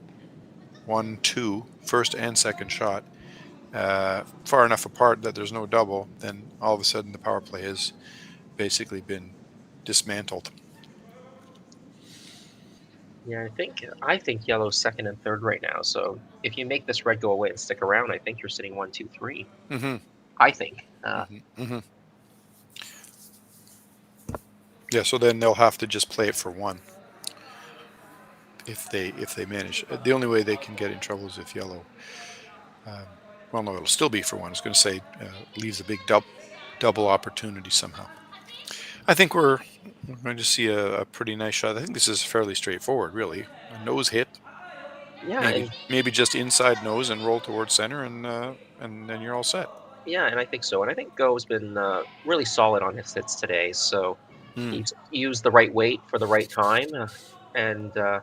1, 2, first and second shot, far enough apart that there's no double, then all of a sudden the power play has basically been dismantled. Yeah, I think yellow's second and third right now. So if you make this red go away and stick around, I think you're sitting 1, 2, 3. Mm-hmm. I think. Mm-hmm. Yeah, so then they'll have to just play it for 1 if they manage. The only way they can get in trouble is if yellow. Well, no, it'll still be for 1. I was going to say leaves a big double opportunity somehow. I think we're going to see a pretty nice shot. I think this is fairly straightforward, really. A nose hit. Yeah, maybe just inside nose and roll towards center, and then you're all set. Yeah, and I think so. And I think Go's been really solid on his hits today. So he's used the right weight for the right time. And I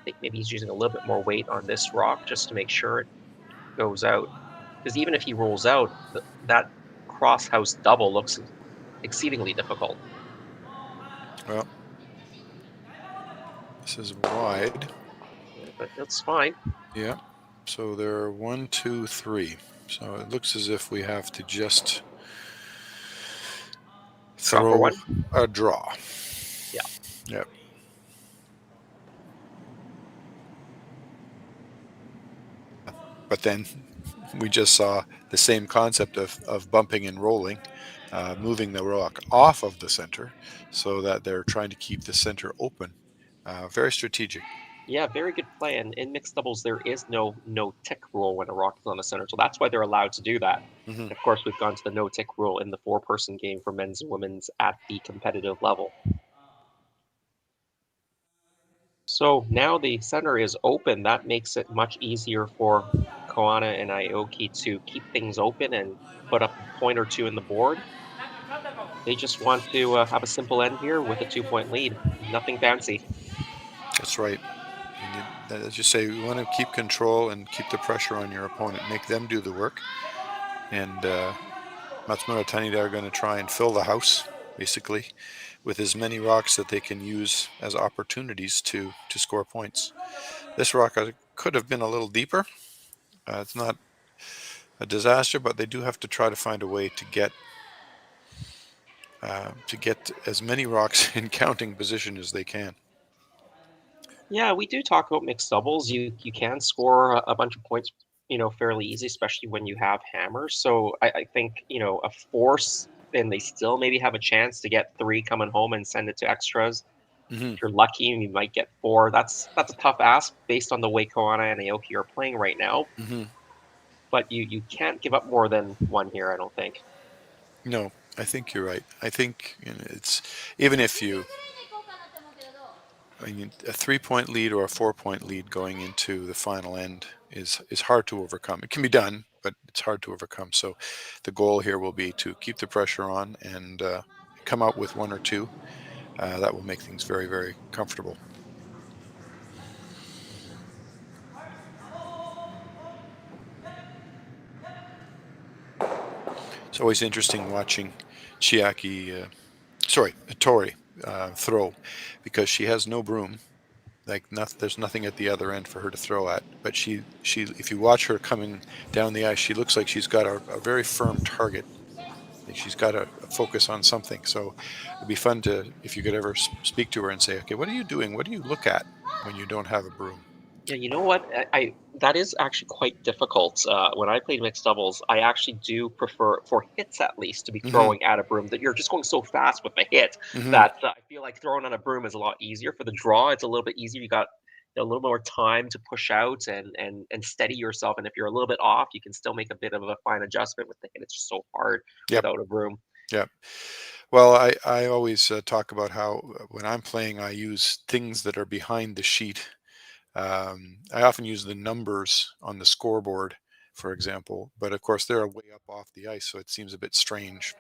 think maybe he's using a little bit more weight on this rock just to make sure it goes out. Because even if he rolls out, that cross house double looks exceedingly difficult. Well, this is wide. But that's fine. Yeah. So there are 1, 2, 3. So it looks as if we have to just throw a draw. Yeah. Yep. But then we just saw the same concept of bumping and rolling, moving the rock off of the center so that they're trying to keep the center open. Very strategic. Yeah, very good play. And in mixed doubles, there is no tick rule when a rock is on the center. So that's why they're allowed to do that. Mm-hmm. Of course, we've gone to the no tick rule in the 4-person game for men's and women's at the competitive level. So now the center is open. That makes it much easier for Koana and Aoki to keep things open and put up a point or 2 in the board. They just want to have a simple end here with a 2-point lead. Nothing fancy. That's right. As you say, we want to keep control and keep the pressure on your opponent, make them do the work. And Matsumura and Tanida are going to try and fill the house, basically, with as many rocks that they can use as opportunities to score points. This rock could have been a little deeper. It's not a disaster, but they do have to try to find a way to get to get as many rocks in counting position as they can. Yeah, we do talk about mixed doubles. You can score a bunch of points, fairly easy, especially when you have hammers. So I think, a force, and they still maybe have a chance to get 3 coming home and send it to extras. Hmm. If you're lucky, you might get 4. That's a tough ask based on the way Koana and Aoki are playing right now. Hmm. But you can't give up more than 1 here, I don't think. No, I think you're right. I think it's even if you, I mean, a 3-point lead or a 4-point lead going into the final end is hard to overcome. It can be done, but it's hard to overcome. So the goal here will be to keep the pressure on and come out with 1 or 2. That will make things very, very comfortable. It's always interesting watching Chiaki, Tori throw, because she has no broom. Like there's nothing at the other end for her to throw at. But she if you watch her coming down the ice, she looks like she's got a very firm target. Like she's got to focus on something. So it'd be fun if you could ever speak to her and say, okay, what are you doing? What do you look at when you don't have a broom? Yeah, you know what? I that is actually quite difficult. When I played mixed doubles, I actually do prefer, for hits at least, to be Hmm. throwing at a broom. That you're just going so fast with the hit Hmm. that I feel like throwing on a broom is a lot easier. For the draw, it's a little bit easier. You got a little more time to push out and steady yourself. And if you're a little bit off, you can still make a bit of a fine adjustment. With the hit, it's just so hard Yep. without a broom. Yep. Well, I always talk about how when I'm playing, I use things that are behind the sheet. I often use the numbers on the scoreboard, for example, but of course they're way up off the ice, so it seems a bit strange.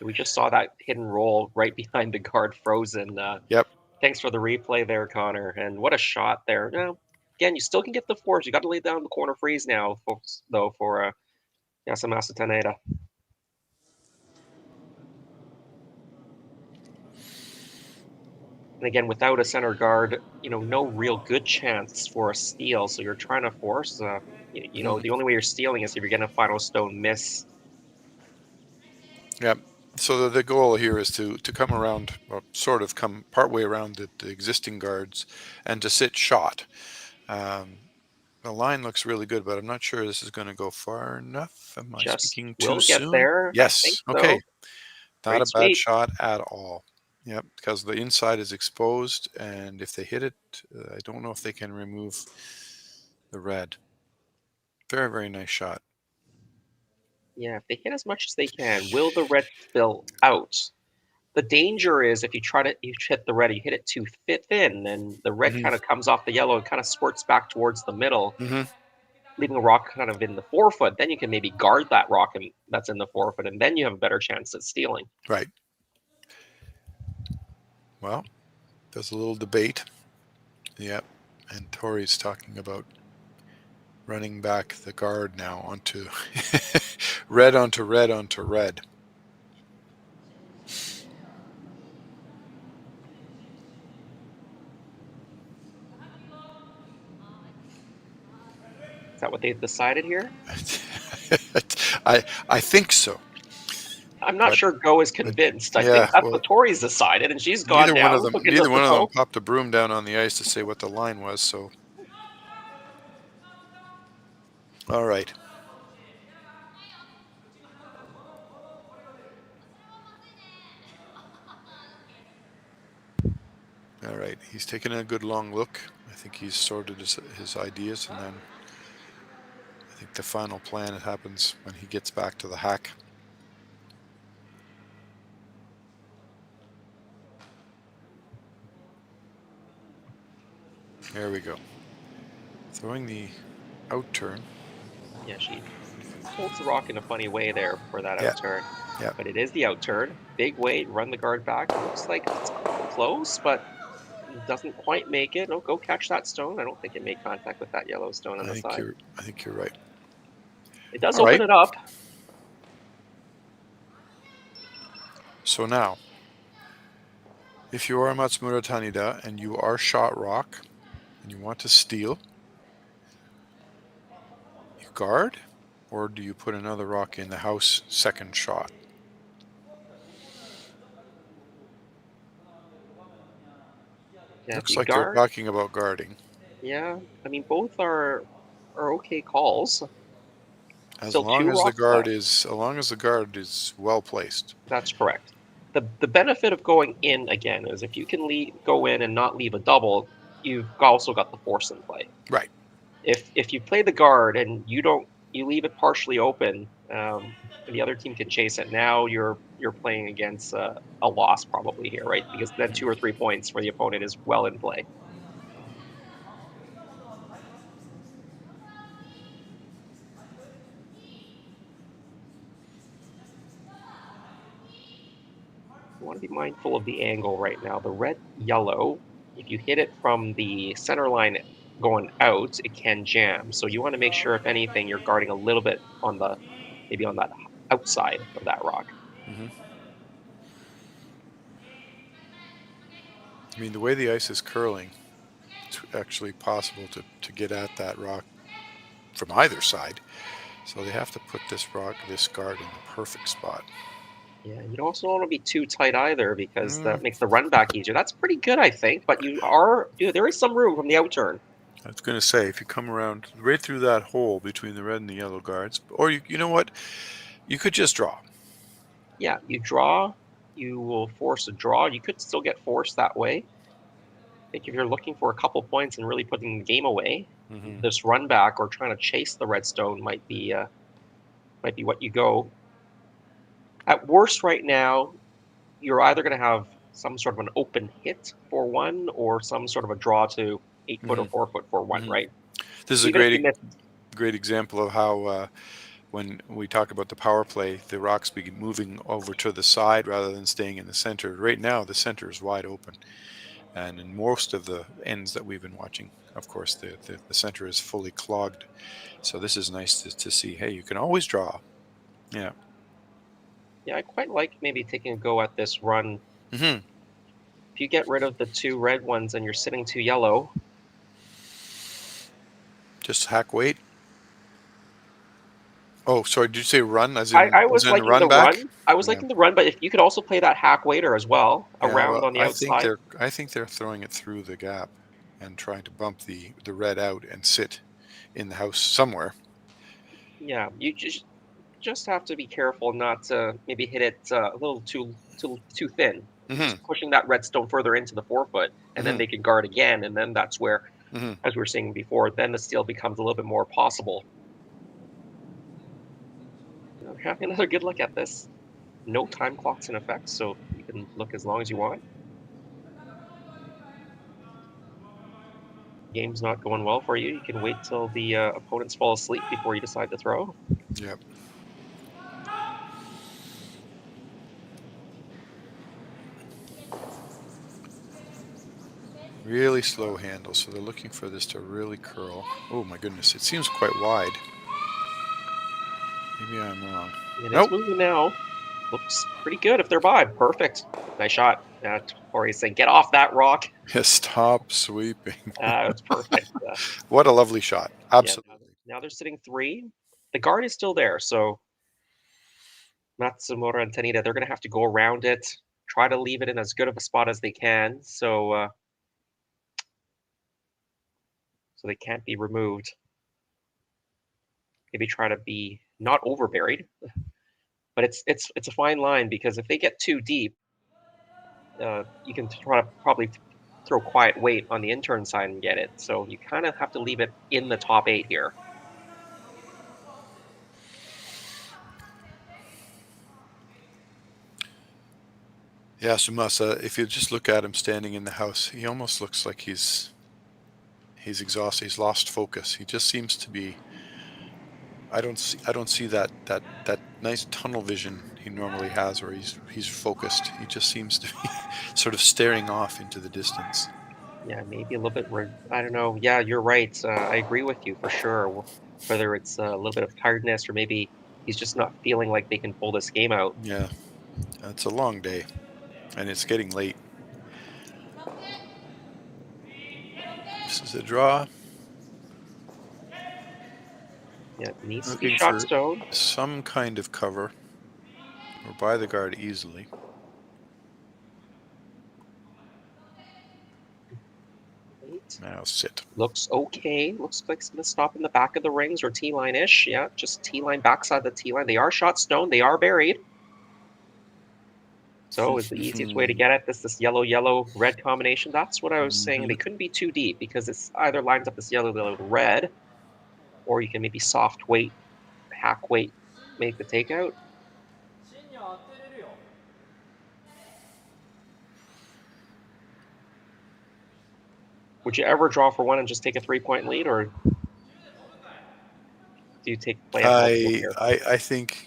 We just saw that hidden roll right behind the guard frozen. Yep. Thanks for the replay there, Connor. And what a shot there. Again, you still can get the force. You got to lay down the corner freeze now, folks, though, for Yasumasa Tanida. And again, without a center guard, no real good chance for a steal. So you're trying to force. The only way you're stealing is if you're getting a final stone miss. Yep. So the goal here is to come around, or sort of come partway around the existing guards, and to sit shot. The line looks really good, but I'm not sure this is going to go far enough. Am I Just speaking too will get soon? there. I think Yes. so. Okay. Not Great a bad sweep. shot at all. Yep, because the inside is exposed, and if they hit it, I don't know if they can remove the red. Very, very nice shot. Yeah, if they hit as much as they can, will the red spill out? The danger is if you hit the red, you hit it too thin, and the red kind of comes off the yellow and kind of squirts back towards the middle, leaving a rock kind of in the forefoot. Then you can maybe guard that rock that's in the forefoot, and then you have a better chance at stealing. Right. Well, there's a little debate. Yep, and Tori's talking about running back the guard now onto red onto red onto red. Is that what they've decided here? I think so. I'm not sure Go is convinced. I think that's what Tori's decided, and she's gone down. Neither one of them popped a broom down on the ice to say what the line was. So, all right. All right. He's taken a good long look. I think he's sorted his ideas, and then I think the final plan happens when he gets back to the hack. There we go. Throwing the out turn. Yeah, she holds the rock in a funny way there for that out turn. Yeah. But it is the out turn. Big weight, run the guard back. It looks like it's close, but doesn't quite make it. No, go catch that stone. I don't think it made contact with that yellow stone on the side. I think you're right. It does open it up. So now, if you are Matsumura Tanida and you are shot rock and you want to steal, you guard, or do you put another rock in the house second shot? Yeah, Looks if you like they're guard, talking about guarding. yeah, I mean both are okay calls. As Still long two as the rocks guard left. is, as long as the guard is well placed. That's correct. The benefit of going in again is if you can go in and not leave a double, you've also got the force in play. Right. If you play the guard and you leave it partially open, and the other team can chase it. Now you're playing against a loss probably here, right? Because then 2 or 3 points for the opponent is well in play. You want to be mindful of the angle right now. The red-yellow, if you hit it from the center line going out, it can jam. So you want to make sure, if anything, you're guarding a little bit on maybe on that outside of that rock. I mean, the way the ice is curling, it's actually possible to get at that rock from either side. So they have to put this guard in the perfect spot. Yeah, you also don't want to be too tight either, because that makes the run back easier. That's pretty good, I think, but there is some room from the outturn. I was going to say, if you come around right through that hole between the red and the yellow guards, or you know what, you could just draw. Yeah, you draw, you will force a draw. You could still get forced that way. I think if you're looking for a couple points and really putting the game away, this run back or trying to chase the redstone might be what you go. At worst, right now, you're either going to have some sort of an open hit for 1 or some sort of a draw to 8 foot or 4 foot for 1, right? This is a great example of how when we talk about the power play, the rocks be moving over to the side rather than staying in the center. Right now, the center is wide open. And in most of the ends that we've been watching, of course, the center is fully clogged. So this is nice to see. Hey, you can always draw. Yeah. Yeah, I quite like maybe taking a go at this run. If you get rid of the 2 red ones and you're sitting 2 yellow. Just hack weight. Oh, sorry. Did you say run? As in, I was liking the back? run. I was liking the run, but if you could also play that hack waiter as well around on the outside. I think they're throwing it through the gap and trying to bump the red out and sit in the house somewhere. Yeah, you just have to be careful not to maybe hit it a little too thin. Just pushing that redstone further into the 4 foot, and then they can guard again, and then that's where, as we were saying before, then the steal becomes a little bit more possible. Having another good look at this. No time clocks in effect, so you can look as long as you want. Game's not going well for you. You can wait till the opponents fall asleep before you decide to throw. Yep. Really slow handle, so they're looking for this to really curl. Oh my goodness, it seems quite wide. Maybe I'm wrong. And it's moving now. Looks pretty good if they're by. Perfect. Nice shot. Tori's saying, get off that rock. Stop sweeping. That's perfect. What a lovely shot. Absolutely. Yeah, now they're sitting 3. The guard is still there, so Matsumura and Tanida, they're going to have to go around it, try to leave it in as good of a spot as they can, so they can't be removed. Maybe try to be not overburied, but it's a fine line, because if they get too deep, you can try to probably throw quiet weight on the intern side and get it. So you kind of have to leave it in the top 8 here. Yasumasa, if you just look at him standing in the house, he almost looks like he's exhausted. He's lost focus. He just seems to be. I don't see that nice tunnel vision he normally has, where he's focused. He just seems to be sort of staring off into the distance. Yeah, maybe a little bit. I don't know. Yeah, you're right. I agree with you for sure. Whether it's a little bit of tiredness, or maybe he's just not feeling like they can pull this game out. Yeah, it's a long day, and it's getting late. This is a draw. Yeah, it needs to be shot stone. Some kind of cover, or by the guard easily. Now sit. Looks okay. Looks like it's going to stop in the back of the rings or T-line-ish. Yeah, just T-line, backside the T-line. They are shot stone. They are buried. So is the easiest way to get at this yellow-red combination. That's what I was saying. They couldn't be too deep because it's either lines up this yellow-red, or you can maybe soft weight, hack weight, make the takeout. Would you ever draw for one and just take a 3-point lead, or do you take play? I think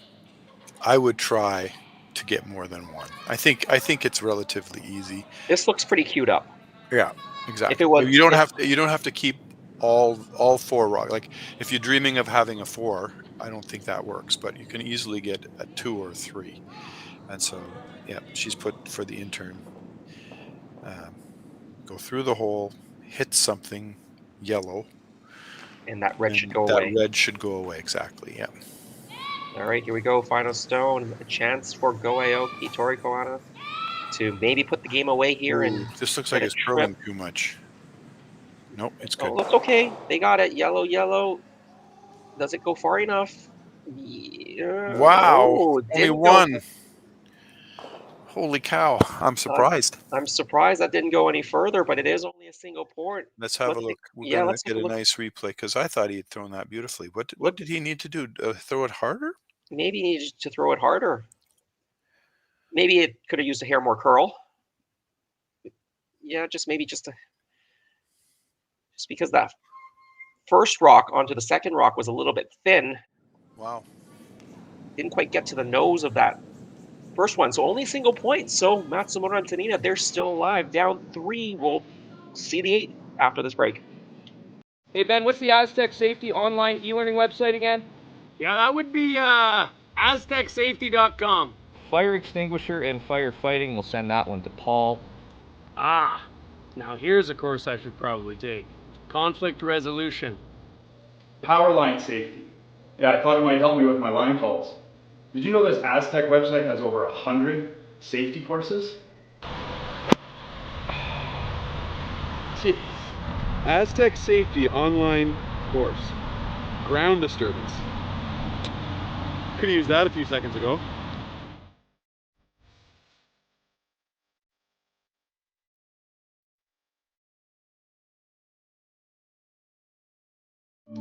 I would try to get more than one. I think it's relatively easy. This looks pretty queued up. Yeah, exactly. If it was, you don't have to keep all 4 rock. Like if you're dreaming of having a 4, I don't think that works. But you can easily get a 2 or 3. And so yeah, she's put for the intern. Go through the hole, hit something yellow, and that red should go away. That red should go away, exactly. Yeah. All right, here we go. Final stone. A chance for Aoki, Tori, Koana to maybe put the game away here. And this looks like it's curling too much. Nope, it's good. Oh, looks okay. They got it. Yellow, yellow. Does it go far enough? Yeah. Wow. Oh, only one. Holy cow. I'm surprised. I'm surprised that didn't go any further, but it is only a single point. Let's have a look. We're going to get a nice replay because I thought he had thrown that beautifully. What did he need to do? Throw it harder? Maybe he needed to throw it harder. Maybe it could have used a hair more curl. Yeah, just because that first rock onto the second rock was a little bit thin. Wow. Didn't quite get to the nose of that first one. So only a single point. So Matsumura and Tanida, they're still alive. Down 3. We'll see the 8 after this break. Hey, Ben, what's the Aztec Safety online e-learning website again? Yeah, that would be aztecsafety.com. Fire extinguisher and firefighting. We'll send that one to Paul. Ah, now here's a course I should probably take. Conflict resolution. Power line safety. Yeah, I thought it might help me with my line calls. Did you know this Aztec website has over 100 safety courses? Jeez. Aztec Safety online course. Ground disturbance. Could have used that a few seconds ago.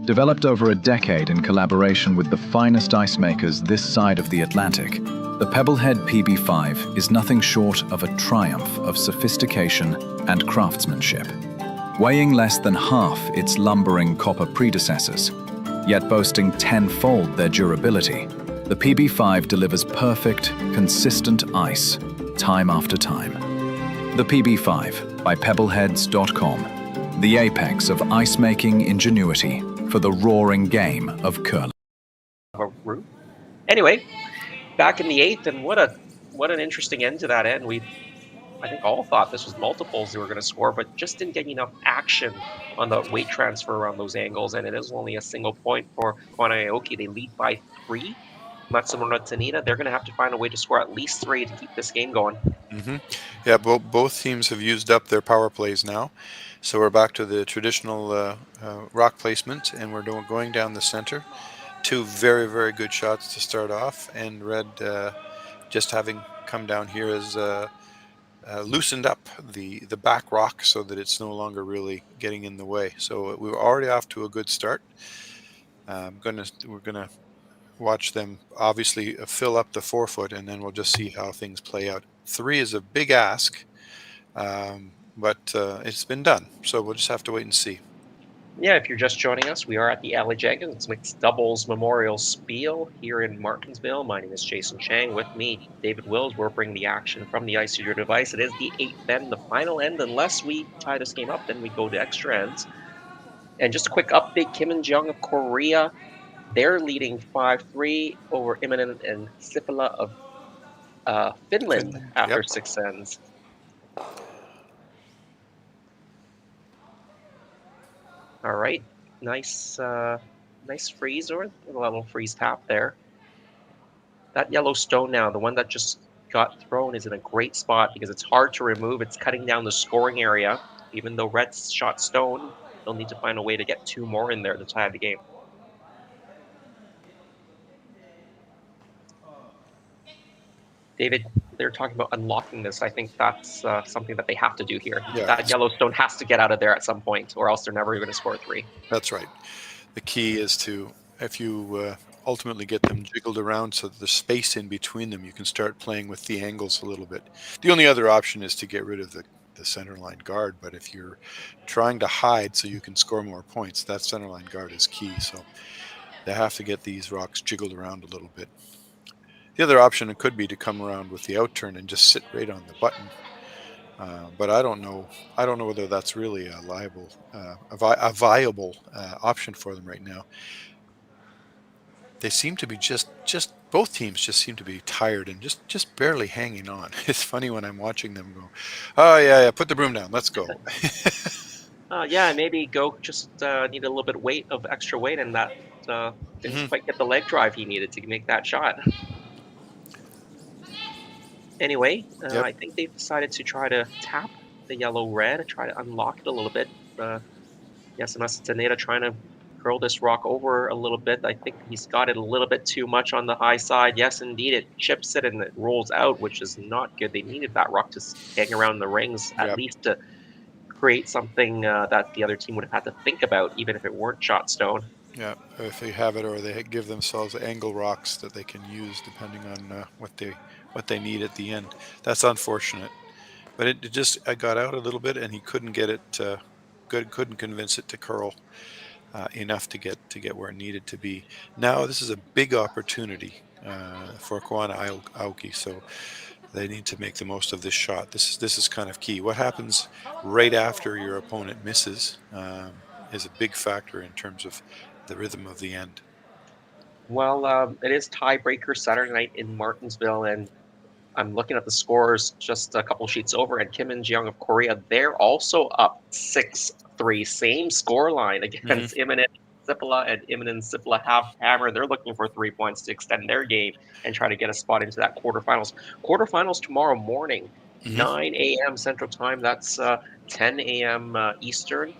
Developed over a decade in collaboration with the finest ice makers this side of the Atlantic, the Pebblehead PB5 is nothing short of a triumph of sophistication and craftsmanship. Weighing less than half its lumbering copper predecessors, yet boasting tenfold their durability, the PB5 delivers perfect, consistent ice, time after time. The PB5 by pebbleheads.com, the apex of ice-making ingenuity for the roaring game of curling. Anyway, back in the 8th, and what an interesting end to that end. I think all thought this was multiples they were going to score, but just didn't get enough action on the weight transfer around those angles, and it is only a single point for Koana and Aoki. They lead by 3. Matsumura and Tanida, they're going to have to find a way to score at least 3 to keep this game going. Yeah, both teams have used up their power plays now. So we're back to the traditional rock placement, and we're going down the center. 2 very, very good shots to start off, and Red, just having come down here, has loosened up the back rock so that it's no longer really getting in the way. So we were already off to a good start. We're gonna watch them obviously fill up the 4-foot, and then we'll just see how things play out. 3 is a big ask. But it's been done, so we'll just have to wait and see. Yeah, if you're just joining us, we are at the Aly Jenkins Mixed Doubles Memorial Spiel here in Martensville. My name is Jason Chang. With me, David Wills. We're bringing the action from the ice to your device. It is the 8th end, the final end. Unless we tie this game up, then we go to extra ends. And just a quick update, Kim and Jung of Korea, they're leading 5-3 over Immonen and Sipila of Finland after 6 ends. All right, nice freeze, or a little freeze tap there. That yellow stone now, the one that just got thrown, is in a great spot because it's hard to remove. It's cutting down the scoring area. Even though Red's shot stone, they'll need to find a way to get 2 more in there to tie the game. David, they're talking about unlocking this. I think that's something that they have to do here. Yeah. That Yellowstone has to get out of there at some point, or else they're never going to score 3. That's right. The key is to, if you ultimately get them jiggled around so that there's space in between them, you can start playing with the angles a little bit. The only other option is to get rid of the center line guard, but if you're trying to hide so you can score more points, that center line guard is key. So they have to get these rocks jiggled around a little bit. The other option could be to come around with the outturn and just sit right on the button. But I don't know whether that's really a viable option for them right now. They seem to be just both teams just seem to be tired and just barely hanging on. It's funny when I'm watching them go, oh yeah, put the broom down, let's go. Yeah, maybe Go just need a little bit of extra weight, and that didn't quite get the leg drive he needed to make that shot. Anyway, Yep. I think they've decided to try to tap the yellow-red, try to unlock it a little bit. Yasumasa Tanida trying to curl this rock over a little bit. I think he's got it a little bit too much on the high side. Yes, indeed, it chips it and it rolls out, which is not good. They needed that rock to hang around the rings, at least to create something that the other team would have had to think about, even if it weren't shot stone. Yeah, if they have it, or they give themselves angle rocks that they can use depending on what they need at the end. That's unfortunate, but it just got out a little bit, and he couldn't get it. Couldn't convince it to curl enough to get where it needed to be. Now this is a big opportunity for Koana Aoki, so they need to make the most of this shot. This is kind of key. What happens right after your opponent misses is a big factor in terms of the rhythm of the end. Well, it is tiebreaker Saturday night in Martensville, and I'm looking at the scores just a couple sheets over, and Kim and Jeong of Korea, they're also up 6-3, same score line against Imminent Sipala, and Imminent Sipala have hammer. They're looking for 3 points to extend their game and try to get a spot into that quarterfinals. Quarterfinals tomorrow morning, 9 a.m. Central Time. That's 10 a.m. Eastern.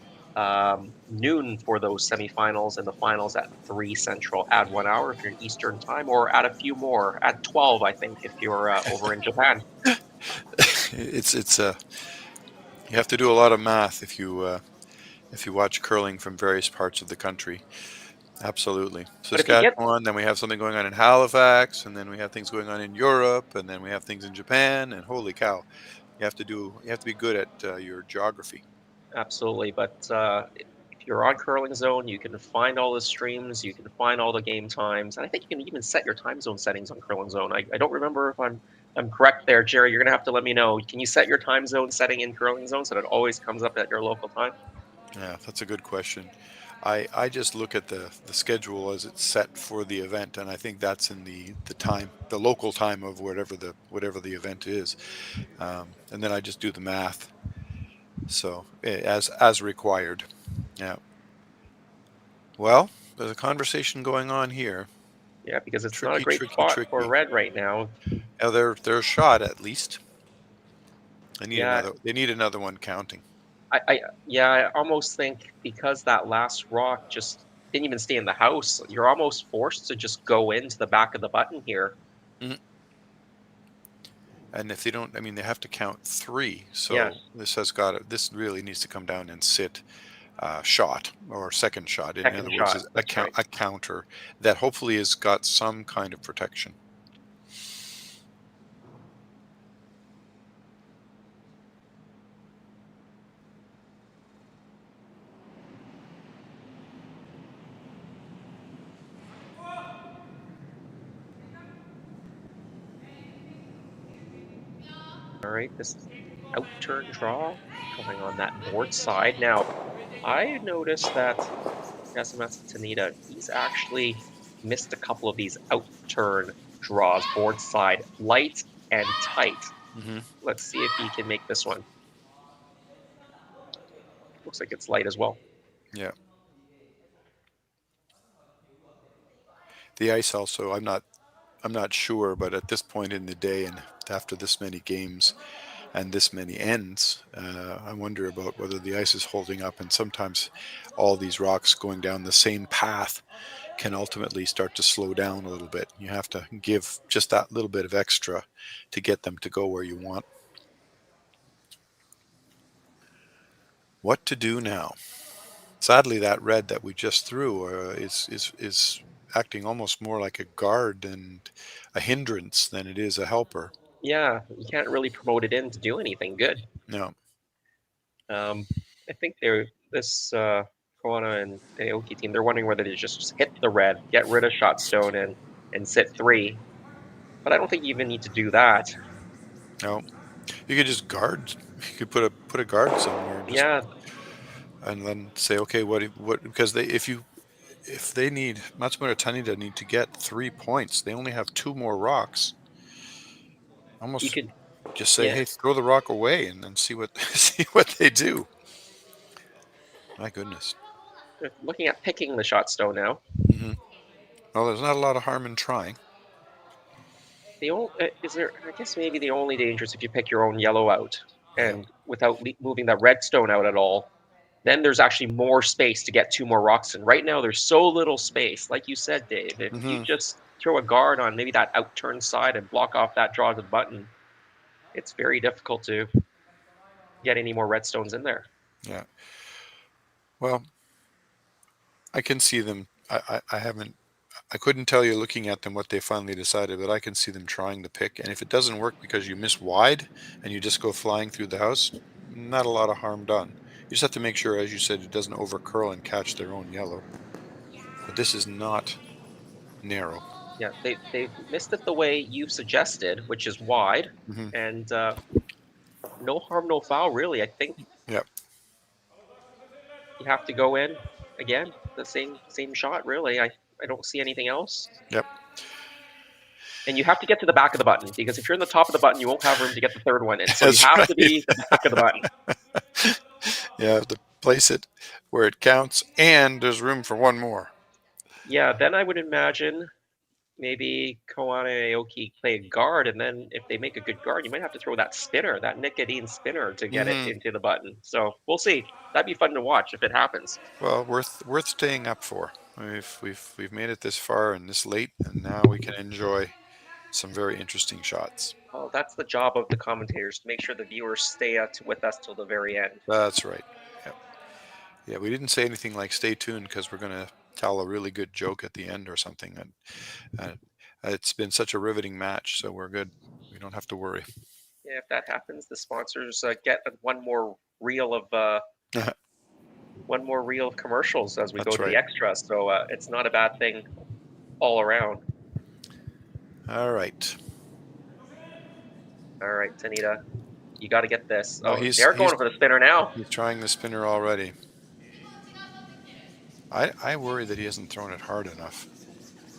Noon for those semifinals, and the finals at 3 Central. Add 1 hour if you're in Eastern Time, or add a few more. Add 12, I think, if you're over in Japan. It's you have to do a lot of math if you watch curling from various parts of the country. Absolutely. Saskatchewan, then we have something going on in Halifax, and then we have things going on in Europe, and then we have things in Japan, and holy cow, you have to be good at your geography. Absolutely, but if you're on Curling Zone, you can find all the streams, you can find all the game times, and I think you can even set your time zone settings on Curling Zone. I don't remember if I'm correct there, Jerry. You're gonna have to let me know. Can you set your time zone setting in Curling Zone so that it always comes up at your local time? Yeah, that's a good question. I just look at the schedule as it's set for the event, and I think that's in the time, the local time of whatever the event is, and then I just do the math. So as required. Yeah. Well, there's a conversation going on here. Yeah, because it's not a great spot for Red right now. Yeah, they're shot at least. They need another one counting. I almost think because that last rock just didn't even stay in the house, you're almost forced to just go into the back of the button here. And if they don't, I mean, they have to count 3. So this really needs to come down and sit shot or second shot. In other words, a counter that hopefully has got some kind of protection. All right, this outturn draw coming on that board side. Now, I noticed that Yasumasa Tanida, he's actually missed a couple of these outturn draws, board side, light and tight. Let's see if he can make this one. Looks like it's light as well. Yeah. The ice also, I'm not sure, but at this point in the day and after this many games, and this many ends, I wonder about whether the ice is holding up, and sometimes all these rocks going down the same path can ultimately start to slow down a little bit. You have to give just that little bit of extra to get them to go where you want. What to do now? Sadly, that red that we just threw is acting almost more like a guard and a hindrance than it is a helper. Yeah, you can't really promote it in to do anything good. No. I think this Koana and Aoki team, they're wondering whether they just hit the red, get rid of shot stone, and sit 3. But I don't think you even need to do that. No. You could just guard. You could put a guard somewhere. Yeah. And then say, okay, what? Because if they need Matsumura Tanida need to get 3 points, they only have 2 more rocks. Almost You could just say, hey, throw the rock away and then see what see what they do. My goodness. They're looking at picking the shot stone now. Mm-hmm. Well, there's not a lot of harm in trying. I guess maybe the only danger is if you pick your own yellow out and without moving that red stone out at all, then there's actually more space to get 2 more rocks in. Right now, there's so little space. Like you said, Dave, if you just throw a guard on maybe that outturned side and block off that draw to the button, it's very difficult to get any more red stones in there. Yeah. Well, I can see them. I couldn't tell you looking at them what they finally decided, but I can see them trying to pick. And if it doesn't work because you miss wide and you just go flying through the house, not a lot of harm done. You just have to make sure, as you said, it doesn't over curl and catch their own yellow. But this is not narrow. Yeah, they missed it the way you suggested, which is wide, and no harm, no foul, really. I think. Yep. You have to go in again, the same shot, really. I don't see anything else. Yep. And you have to get to the back of the button, because if you're in the top of the button, you won't have room to get the third one in. So That's you have right. to be the back of the button. You have to place it where it counts, and there's room for 1 more. Yeah, then I would imagine maybe Koana and Aoki play a guard, and then if they make a good guard, you might have to throw that spinner, that nicotine spinner, to get it into the button. So we'll see. That'd be fun to watch if it happens. Well, worth staying up for. We've made it this far and this late, and now we can enjoy some very interesting shots. Well, that's the job of the commentators, to make sure the viewers stay with us till the very end. That's right. Yeah, we didn't say anything like stay tuned because we're going to tell a really good joke at the end or something. And it's been such a riveting match, so we're good. We don't have to worry. Yeah, if that happens, the sponsors get one more reel of commercials as we go to the extra. So it's not a bad thing all around. All right, Tanida, you got to get this. Oh, they're going for the spinner now. He's trying the spinner already. I worry that he hasn't thrown it hard enough.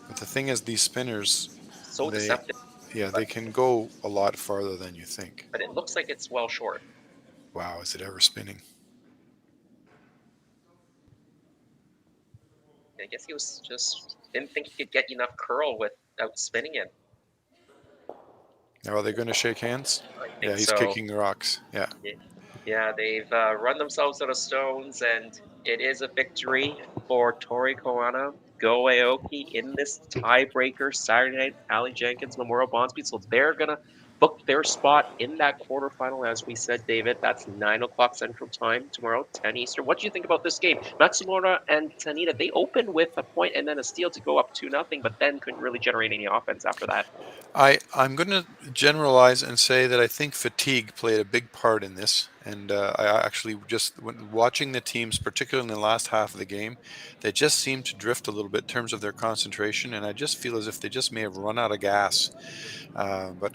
But the thing is, these spinners, deceptive. Yeah, they can go a lot farther than you think. But it looks like it's well short. Wow, is it ever spinning? I guess he was didn't think he could get enough curl without spinning it. Now, are they going to shake hands? Yeah, he's so. kicking the rocks. Yeah. Yeah, they've run themselves out of stones, and it is a victory for Tori Koana. Go Aoki in this tiebreaker Saturday night, Aly Jenkins Memorial Bondspeed. So they're going to book their spot in that quarterfinal, as we said, David. That's 9 o'clock Central Time tomorrow, 10 Eastern. What do you think about this game? Matsumura and Tanida, they opened with a point and then a steal to go up 2-0, but then couldn't really generate any offense after that. I'm going to generalize and say that I think fatigue played a big part in this. And I actually just, watching the teams, particularly in the last half of the game, they just seemed to drift a little bit in terms of their concentration. And I just feel as if they just may have run out of gas. But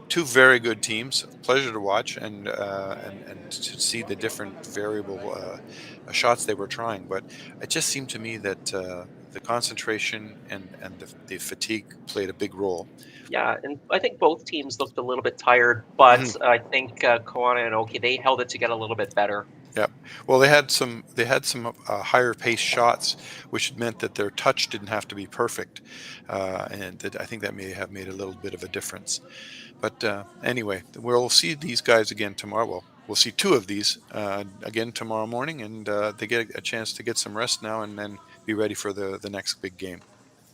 2 very good teams, pleasure to watch and to see the different variable shots they were trying. But it just seemed to me that the concentration and the fatigue played a big role. Yeah, and I think both teams looked a little bit tired, but I think Koana and Aoki, they held it together a little bit better Yeah. Well, they had some higher pace shots, which meant that their touch didn't have to be perfect, and I think that may have made a little bit of a difference. But anyway, we'll see these guys again tomorrow. Well, we'll see two of these again tomorrow morning, and they get a chance to get some rest now and then be ready for the next big game.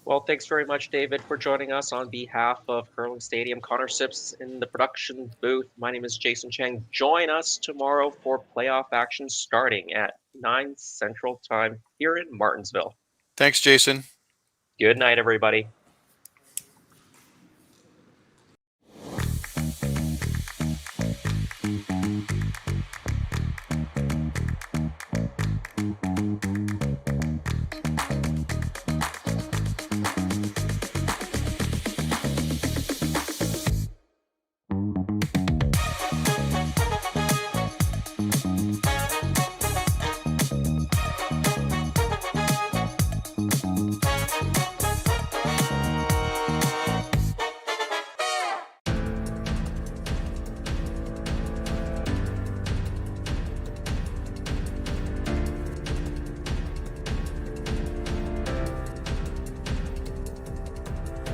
Well, thanks very much, David, for joining us on behalf of Curling Stadium. Connor Sips in the production booth. My name is Jason Chang. Join us tomorrow for playoff action starting at 9 Central Time here in Martensville. Thanks, Jason. Good night, everybody.